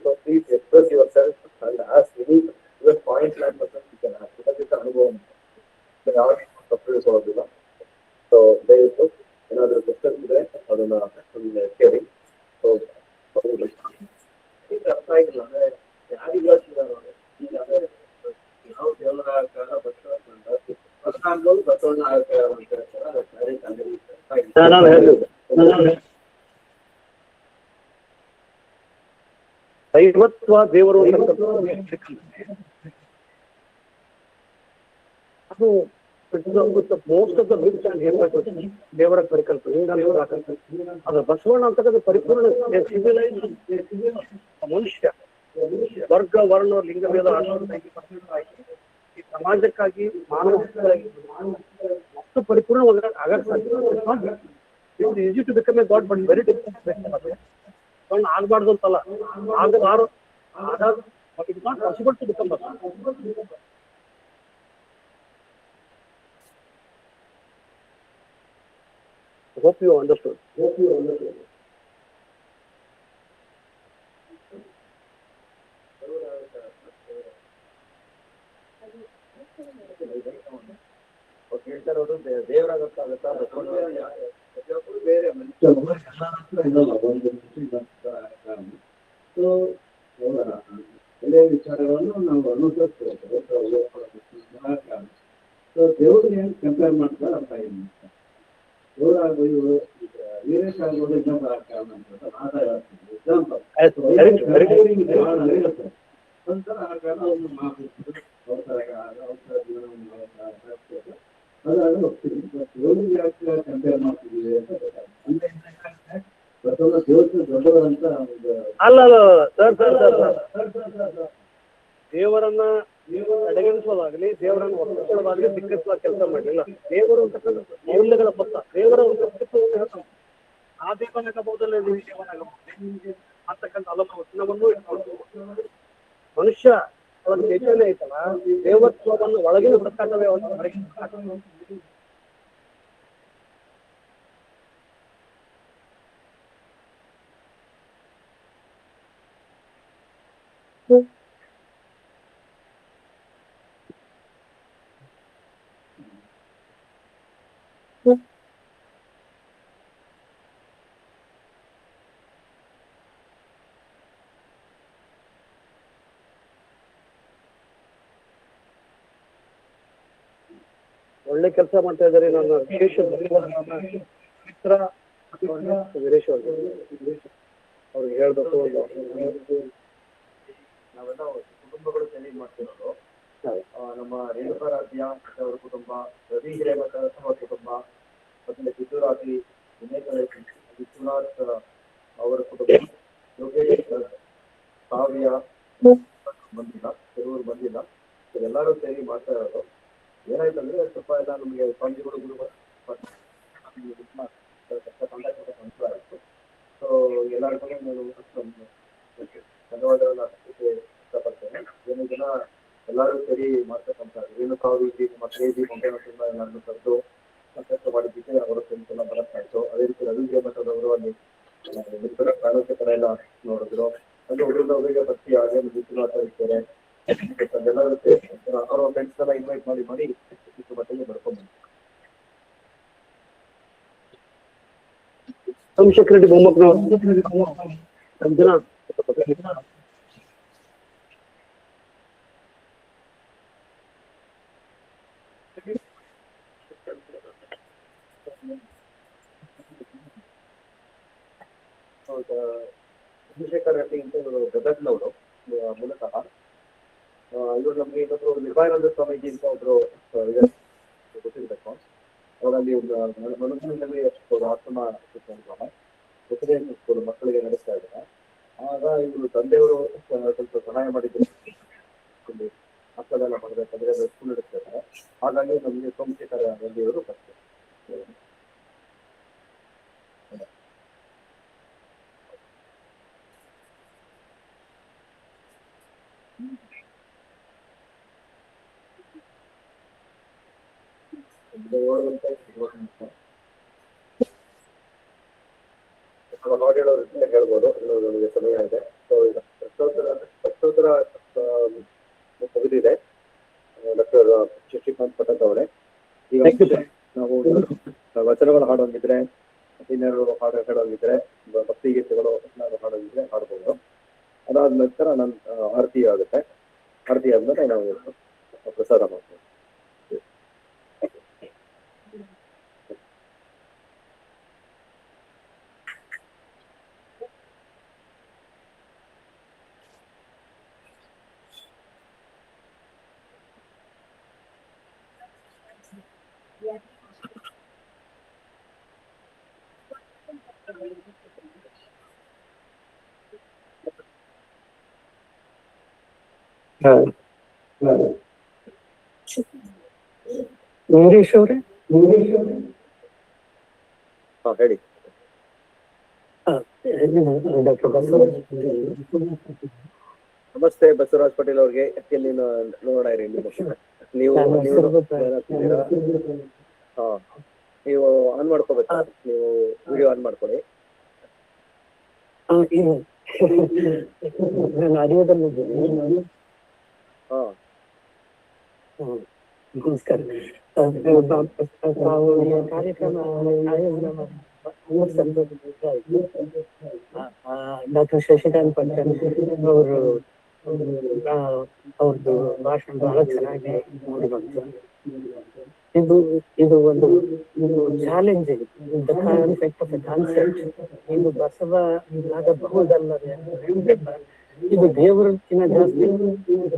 So please express yourself and ask any point land person you can ask because it's ಅನುಭವ ಯಾವ ತಪ್ಪಿಕೊಳ್ಳೋದಿಲ್ಲ. ಸೊ ದಯವಿಟ್ಟು ಏನಾದರೂ ಕ್ವಶನ್ಸ್ ಇದ್ರೆ ಅದನ್ನ ಕೇಳಿ. ಸೊ ಅರ್ಥ ಆಗಿಲ್ಲ ಅಂದ್ರೆ ಯಾರಿಗ ಈಗ ಯಾವ ದೇವರ ಕಾಲ ಬಸವಣ್ಣ ದೈವತ್ವ ದೇವರು ಅದು most of the myth and ದೇವರ ಪರಿಕಲ್ಪನೆ ಅದು ಬಸವಣ್ಣ ಅಂತಕ್ಕಂಥ ಪರಿಪೂರ್ಣ ಮನುಷ್ಯ ವರ್ಗ ವರ್ಣ ಲಿಂಗಭೇದ ಈ ಸಮಾಜಕ್ಕಾಗಿ ಮಾನವ ಮತ್ತು ಪರಿಪೂರ್ಣ easy to become a God but very difficult ಆಗಬಾರ್ದು ಅಂತಲ್ಲ, ಆಗಬಾರು it not possible to become Hope you understood. ಹೇಳ್ತಾರೋದು ದೇವರಾಗುತ್ತಾ ಬೇರೆ ಒಳ್ಳೆಯ ವಿಚಾರಗಳನ್ನು ನಾವು ಅನುಸರಿಸ್ಬೇಕು. ದೇವರಿಗೆ ಕಂಪೇರ್ ಮಾಡ್ತಾರೆ ಅರ್ಥ ಏನು ವೀರೇಶ್ ಆಗ್ಬೋದು ಎಕ್ಸಾಂಪಲ್ ಕಾರಣ ಎಕ್ಸಾಂಪಲ್ ಒಂಥರ ಆ ಕಾರಣ ಒಂದು ಮಾತು ಅದಾದ್ರೆ ಹೋಗ್ತೀವಿ. ಬಟ್ ದೇವರಿಗೆ ಯಾಕೆ ಕಂಪೇರ್ ಮಾಡ್ತಿದ್ದೀವಿ ಅಂತ ಗೊತ್ತಾಗುತ್ತೆ. ದೇವಸ್ಥಾನ ದೊಡ್ಡವರಂತ ಅಲ್ಲ ದೇವರನ್ನ ಅಡಗಿಸೋದಾಗ್ಲಿ ದೇವರನ್ನು ಒಪ್ಪಿಕೊಳ್ಳೋದಾಗ್ಲಿ ದಿಕ್ಕರಿಸುವ ಕೆಲಸ ಮಾಡಲಿಲ್ಲ. ದೇವರು ಅಂತಕ್ಕಂಥ ಮೌಲ್ಯಗಳ ಪತ್ತ ದೇವರ ಒಂದು ಅಸ್ತಿತ್ವವನ್ನು ಹೇಳ್ತಾನೆ. ಆ ದೇವನಾಗಬಹುದಲ್ಲ ದೇವನಾಗಬಹುದು ಅಂತಕ್ಕಂಥ ಅಲೋಕವಚನವನ್ನು ಇಟ್ಕೊಂಡು ಮನುಷ್ಯ ಅವರ ಚೈತನ್ಯ ಐತಲ್ಲ ದೇವತ್ವವನ್ನು ಒಳಗಿನ ಪ್ರಕಾಶವೇ ಅವನು ಹೊರಗಿನ ಪ್ರಕಾಶ. ಒಳ್ಳೆ ಕೆಲಸ ಮಾಡ್ತಾ ಇದ್ದಾರೆ. ನನ್ನ ವಿಶೇಷ ಮಿತ್ರ ವೀರೇಶ್ ಅವ್ರಿಗೆ ಹೇಳ್ಬೇಕು. ನಾವೆಲ್ಲ ಕುಟುಂಬಗಳು ಚೆನ್ನಾಗಿ ಮಾಡ್ತಿರೋದು. ನಮ್ಮ ರೇಣುಕಾರಾಧ್ಯ ಅವರ ಕುಟುಂಬ, ರವಿ ಹಿರೇಮಠ ಅವರ ಕುಟುಂಬ, ಮತ್ತೆ ಸಿದ್ದರಾಜಿ ವಿಶ್ವನಾಥ್ ಅವರ ಕುಟುಂಬ, ಯೋಗೇಶ್ ಕಾವ್ಯ ಬಂದಿಲ್ಲ, ಕೆಲವರು ಬಂದಿಲ್ಲ. ಎಲ್ಲರೂ ಸೇರಿ ಮಾಡ್ತಾ ಇರೋದು. ಏನಾಯ್ತಂದ್ರೆ ಸ್ವಲ್ಪ ಎಲ್ಲ ನಮಗೆ ಸ್ವಾಮಿಗಳು ಗುರುಗಳು ಆಯಿತು. ಸೊ ಎಲ್ಲರಿಗೂ ನಾನು ಧನ್ಯವಾದಗಳನ್ನ ಇಷ್ಟಪಡ್ತೇನೆ. ಏನು ಜನ ಎಲ್ಲರೂ ಸೇರಿ ಮಾಡ್ತಕ್ಕಂಥ ರೇಣುಕಾವಿ ಮತ್ತೆ ಎಲ್ಲರನ್ನು ಕರೆದು ಸಂಕಷ್ಟ ಮಾಡಿದ್ದಕ್ಕೆ ಅವರ ಫ್ರೆಂಡ್ಸ್ ಎಲ್ಲ ಬರತ್ತಾ ಇತ್ತು. ಅದೇ ರೀತಿ ರವಿ ಹಿರೇಮಠದವರು ಅಲ್ಲಿ ಕಾಣೋಕೆ ತರ ಎಲ್ಲ ನೋಡಿದ್ರು. ಅಲ್ಲಿ ಒಬ್ಬರಿಗೆ ಭಕ್ತಿ ಹಾಗೆ ವಿಶ್ವನಾಥ ಇರ್ತಾರೆ. ಎಲ್ಲರೂ ಅವರ ಫ್ರೆಂಡ್ಸ್ ಎಲ್ಲ ಇನ್ವೈಟ್ ಮಾಡಿ ಇಷ್ಟು ಮಟ್ಟಿಗೆ ಬರ್ಕೊಂಡು ಸೋಮಶೇಖರ್ ರೆಡ್ಡಿ ಬೊಮ್ಮಕ್ಕನವರು ಜನ ಸೋಮಶೇಖರ್ ರೆಡ್ಡಿ ಅಂತ ಗದಗ್ನವರು ಮೂಲತಃ. ಇವರು ನಮ್ಗೆ ಇನ್ನೊಬ್ರು ನಿರ್ಭಯಾನಂದ ಸ್ವಾಮೀಜಿ ಅಂತ ಒಬ್ರು ಗೊತ್ತಿರ್ಬೇಕು. ಅವರಲ್ಲಿ ಒಂದು ಮನುಷ್ಯನಲ್ಲಿ ಆಶ್ರಮ ಸ್ಕೂಲ್ ಮಕ್ಕಳಿಗೆ ನಡೆಸ್ತಾ ಇದ್ದಾರೆ. ಆಗ ಇವರು ತಂದೆಯವರು ಸ್ವಲ್ಪ ಸಹಾಯ ಮಾಡಿದ್ರು, ಮಕ್ಕಳೆಲ್ಲ ಮಾಡಬೇಕಾದ್ರೆ ಸ್ಕೂಲ್ ನಡೆಸ್ತಾ ಇದ್ದಾರೆ. ಹಾಗಾಗಿ ನಮಗೆ ಸೋಮಶೇಖರ ರೆಡ್ಡಿಯವರು ಬರ್ತಾರೆ. ಹೇಳ್ಬೋದು, ನನಗೆ ಸಮಯ ಇದೆ. ಸೊ ಈಗ ಪ್ರಶ್ನೋತ್ತರ ಮುಗಿದಿದೆ. ಡಾಕ್ಟರ್ ಶಶಿಕಾಂತ್ ಪಟಕ್ ಅವರೇ, ಈಗ ನಾವು ವಚನಗಳು ಹಾಡೋಂಗಿದ್ರೆ, ಇನ್ನೇರು ಹಾಡು ಹೇಳೋಂಗಿದ್ರೆ, ಭಕ್ತಿ ಗೀತೆಗಳು ಹಾಡೋಂಗಿದ್ರೆ ಹಾಡ್ಬೋದು. ಅದಾದ ನಂತರ ಆರತಿ ಆಗುತ್ತೆ. ಆರತಿ ಆದ್ಮೇಲೆ ನಾವು ಪ್ರಸಾರ ಮಾಡ್ತೀವಿ. ವೀರೇಶ್ ಅವರೇ, ಹೇಳಿ. ನಮಸ್ತೆ ಬಸವರಾಜ್ ಪಟೇಲ್ ಅವ್ರಿಗೆ. ಎಲ್ಲಿ ನೋಡ ನೀವು ನೀವು ಆನ್ ಮಾಡ್ಕೋಬೇಕು. ನೀವು ವಿಡಿಯೋ ಆನ್ ಮಾಡ್ಕೊಳ್ಳಿ. ನಮಸ್ಕಾರ. ಕಾರ್ಯಕ್ರಮ ಡಾಕ್ಟರ್ ಶಶಿಕಾಂತ್ ಪಟೇಲ್ ಅವರು ಅವ್ರದ್ದು ಭಾಷಣ ಬಹಳ ಚೆನ್ನಾಗಿ ಮೂಡಿ ಬಂತು. ಇದು ಒಂದು challenging the concept of a concept. ಇದು ಬಸವ ಆಗಬಹುದಲ್ಲದೆ ಇದು ದೇವರಕ್ಕಿಂತ ಜಾಸ್ತಿ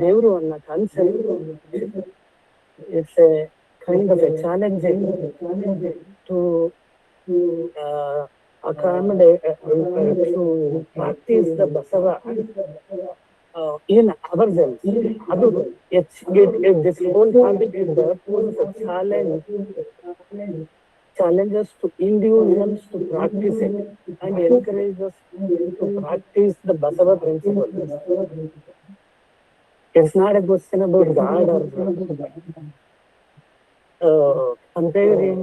ದೇವರು ಅನ್ನೋ concept. It's a kind of a challenging to accommodate to practice the Basava in ourselves. This whole topic is a challenge, challenges to individuals to practice it and encourage us to practice the Basava principle. It's not a question about God or comparing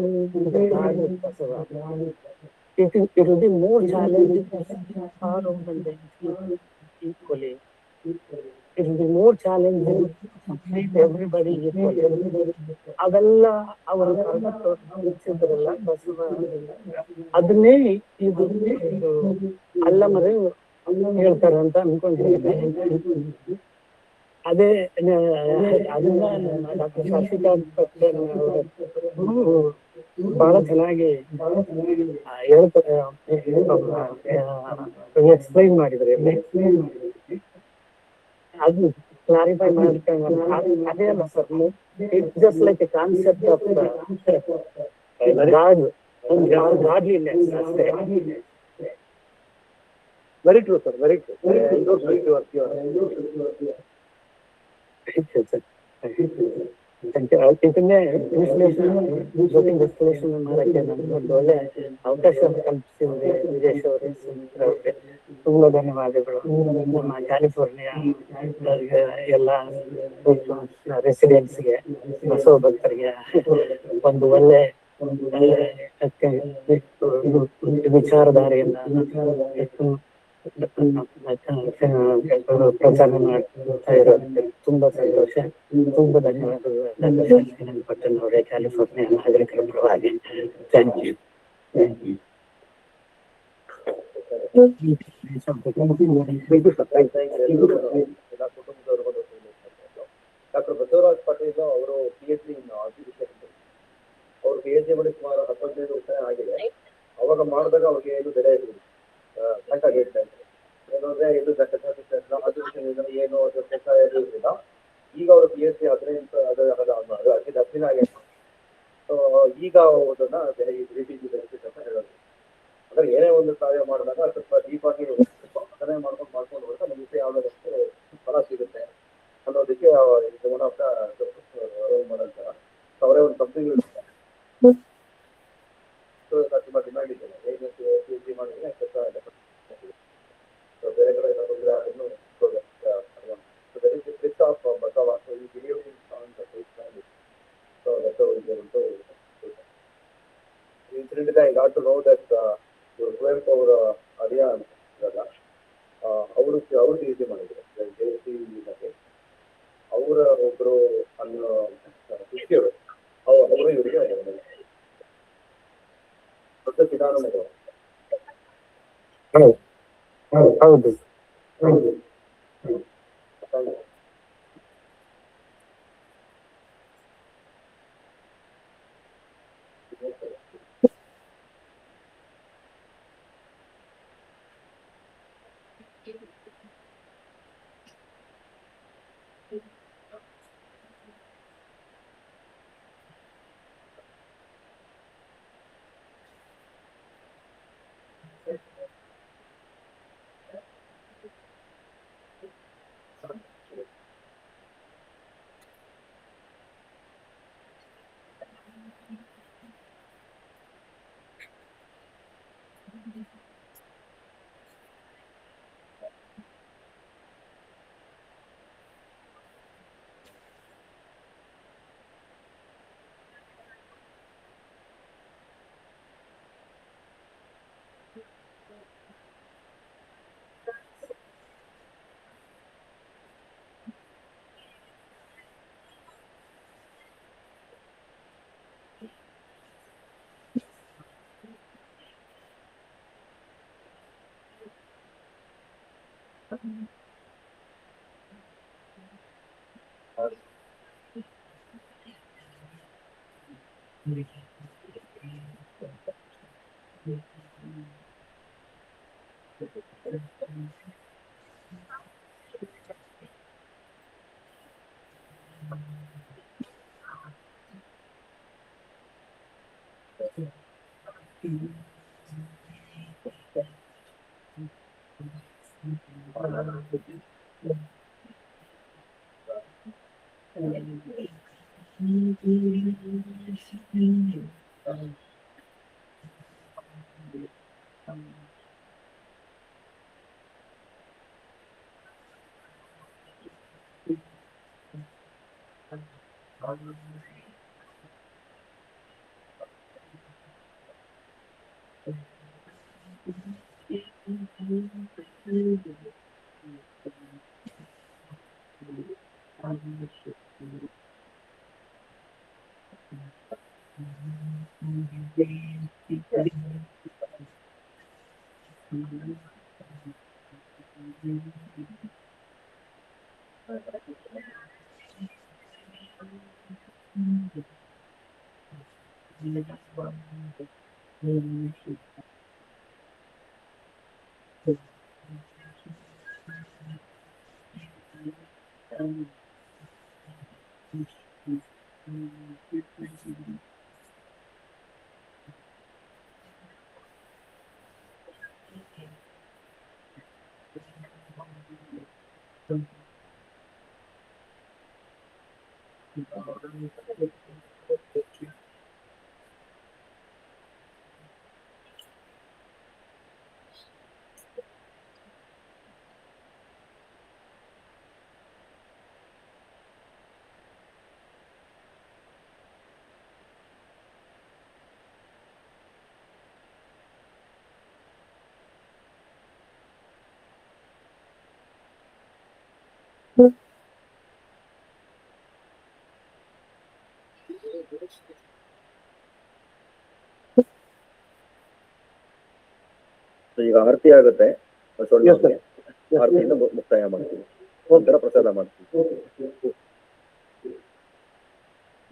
the God with Basava. It will be more challenging far over than equally. It will be more challenging to treat everybody equally. ಅವೆಲ್ಲ ಅವರು ಕರ್ನಾಟಕಲ್ಲ ಬಸವ ಅದನ್ನೇ ಇದು ಅಲ್ಲ ಮರೆ ಹೇಳ್ತಾರೆ ಅಂತ ಅನ್ಕೊಂಡಿದ್ದೀನಿ. ಅದೇ ಅದನ್ನ ಡಾಕ್ಟರ್ ಶಶಿಕಾಂತ್ ಪಟೇಲ್ ಅವರು ಬಹಳ ಚೆನ್ನಾಗಿ ಎಕ್ಸ್ಪ್ಲೈನ್ ಮಾಡಿದ್ರೆ, ಅದು ಕ್ಲಾರಿಫೈ ಮಾಡ್ಕೊಂಡು ಅದೇ ಅಲ್ಲ sir, it's just like a concept of God godliness ಅಷ್ಟೇ. Very true sir, very true. ಇದನ್ನೇ ವಿಶ್ಲೇಷಣೆ ಮಾಡಕ್ಕೆ ನಮ್ಗೊಂದು ಒಳ್ಳೆ ಅವಕಾಶ ಕಲ್ಪಿಸಿದ್ರೆ ವಿಜೇಶ್ ಅವರೇ, ಅವ್ರಿಗೆ ತುಂಬಾ ಧನ್ಯವಾದಗಳು. ನಮ್ಮ ಕ್ಯಾಲಿಫೋರ್ನಿಯಾ ಎಲ್ಲ ರೆಸಿಡೆಂಟ್ಸ್ಗೆ, ಬಸವ ಭಕ್ತರಿಗೆ ಒಂದು ಒಳ್ಳೆ ವಿಚಾರಧಾರೆಯನ್ನ ಪ್ರಚಾರ ಮಾಡ್ತಾ ಇರೋದಕ್ಕೆ ತುಂಬಾ ಸಂತೋಷ. ತುಂಬಾ ಧನ್ಯವಾದಗಳು ಡಾಕ್ಟರ್ ಶಶಿಕಾಂತ್ ಪಟೇಲ್ ಅವರೇ, ಕ್ಯಾಲಿಫೋರ್ನಿಯಾ ನಾಗರಿಕರ ಪರವಾಗಿ. Thank you. Doctor Basavaraj Patil ಅವರು PhD ಅವ್ರು PhD ಮಾಡಿ ಸುಮಾರು 15 ವರ್ಷ ಆಗಿದೆ. ಅವಾಗ ಮಾಡಿದಾಗ ಅವ್ರಿಗೆ ಏನು ಬೆಲೆ ಇರಲಿಲ್ಲ, ಏನಂದ್ರೆ ಇದು ಏನು ಅದ್ರ ಕೆಲಸ ಇರಲಿಲ್ಲ. ಈಗ ಅವರು PhD 10 ದಿನ ಆಗಿದೆ. ಈಗ ಅದನ್ನ BTG ಬೆನಿಫಿಟ್ ಅಂತ ಹೇಳೋದು. ಅಂದ್ರೆ ಏನೇ ಒಂದು ಕಾರ್ಯ ಮಾಡಿದಾಗ ಸ್ವಲ್ಪ ಡೀಪ್ ಆಗಿ ಅದನ್ನೇ ಮಾಡ್ಕೊಂಡು ಹೋದ್ರೆ ನಮಗೆ ಯಾವ್ದಾದಷ್ಟು ಫಲ ಸಿಗುತ್ತೆ ಅನ್ನೋದಕ್ಕೆ ಇದು one of the role model ತರ ಅವರೇ ಒಂದು ಕಂಪ್ನಿ ತುಂಬಾ ಡಿಮ್ಯಾಂಡ್ ಇದೆ. PhD ಮಾಡಿದ್ರೆ ಬೇರೆ ಕಡೆ ಅದನ್ನು of Batawa, so he believed in on the face value. So that's how he was able to. Incidentally, I got to know that whoever for Ariyan, ಅವರು PhD ಮಾಡಿದ್ರು JC ಅವರ ಒಬ್ಬರು ಅನ್ನೋ ಶಿಷ್ಯರು ಅವರು ಇವರಿಗೆ ದೊಡ್ಡ ವಿಧಾನಗಳು. ಹೌದು. ಈಗ ಆರತಿ ಆಗುತ್ತೆ, ಆರತಿಯಿಂದ ಮುಕ್ತಾಯ ಮಾಡ್ತೀವಿ, ಒಂಥರ ಪ್ರಸಾದ ಮಾಡ್ತೀವಿ.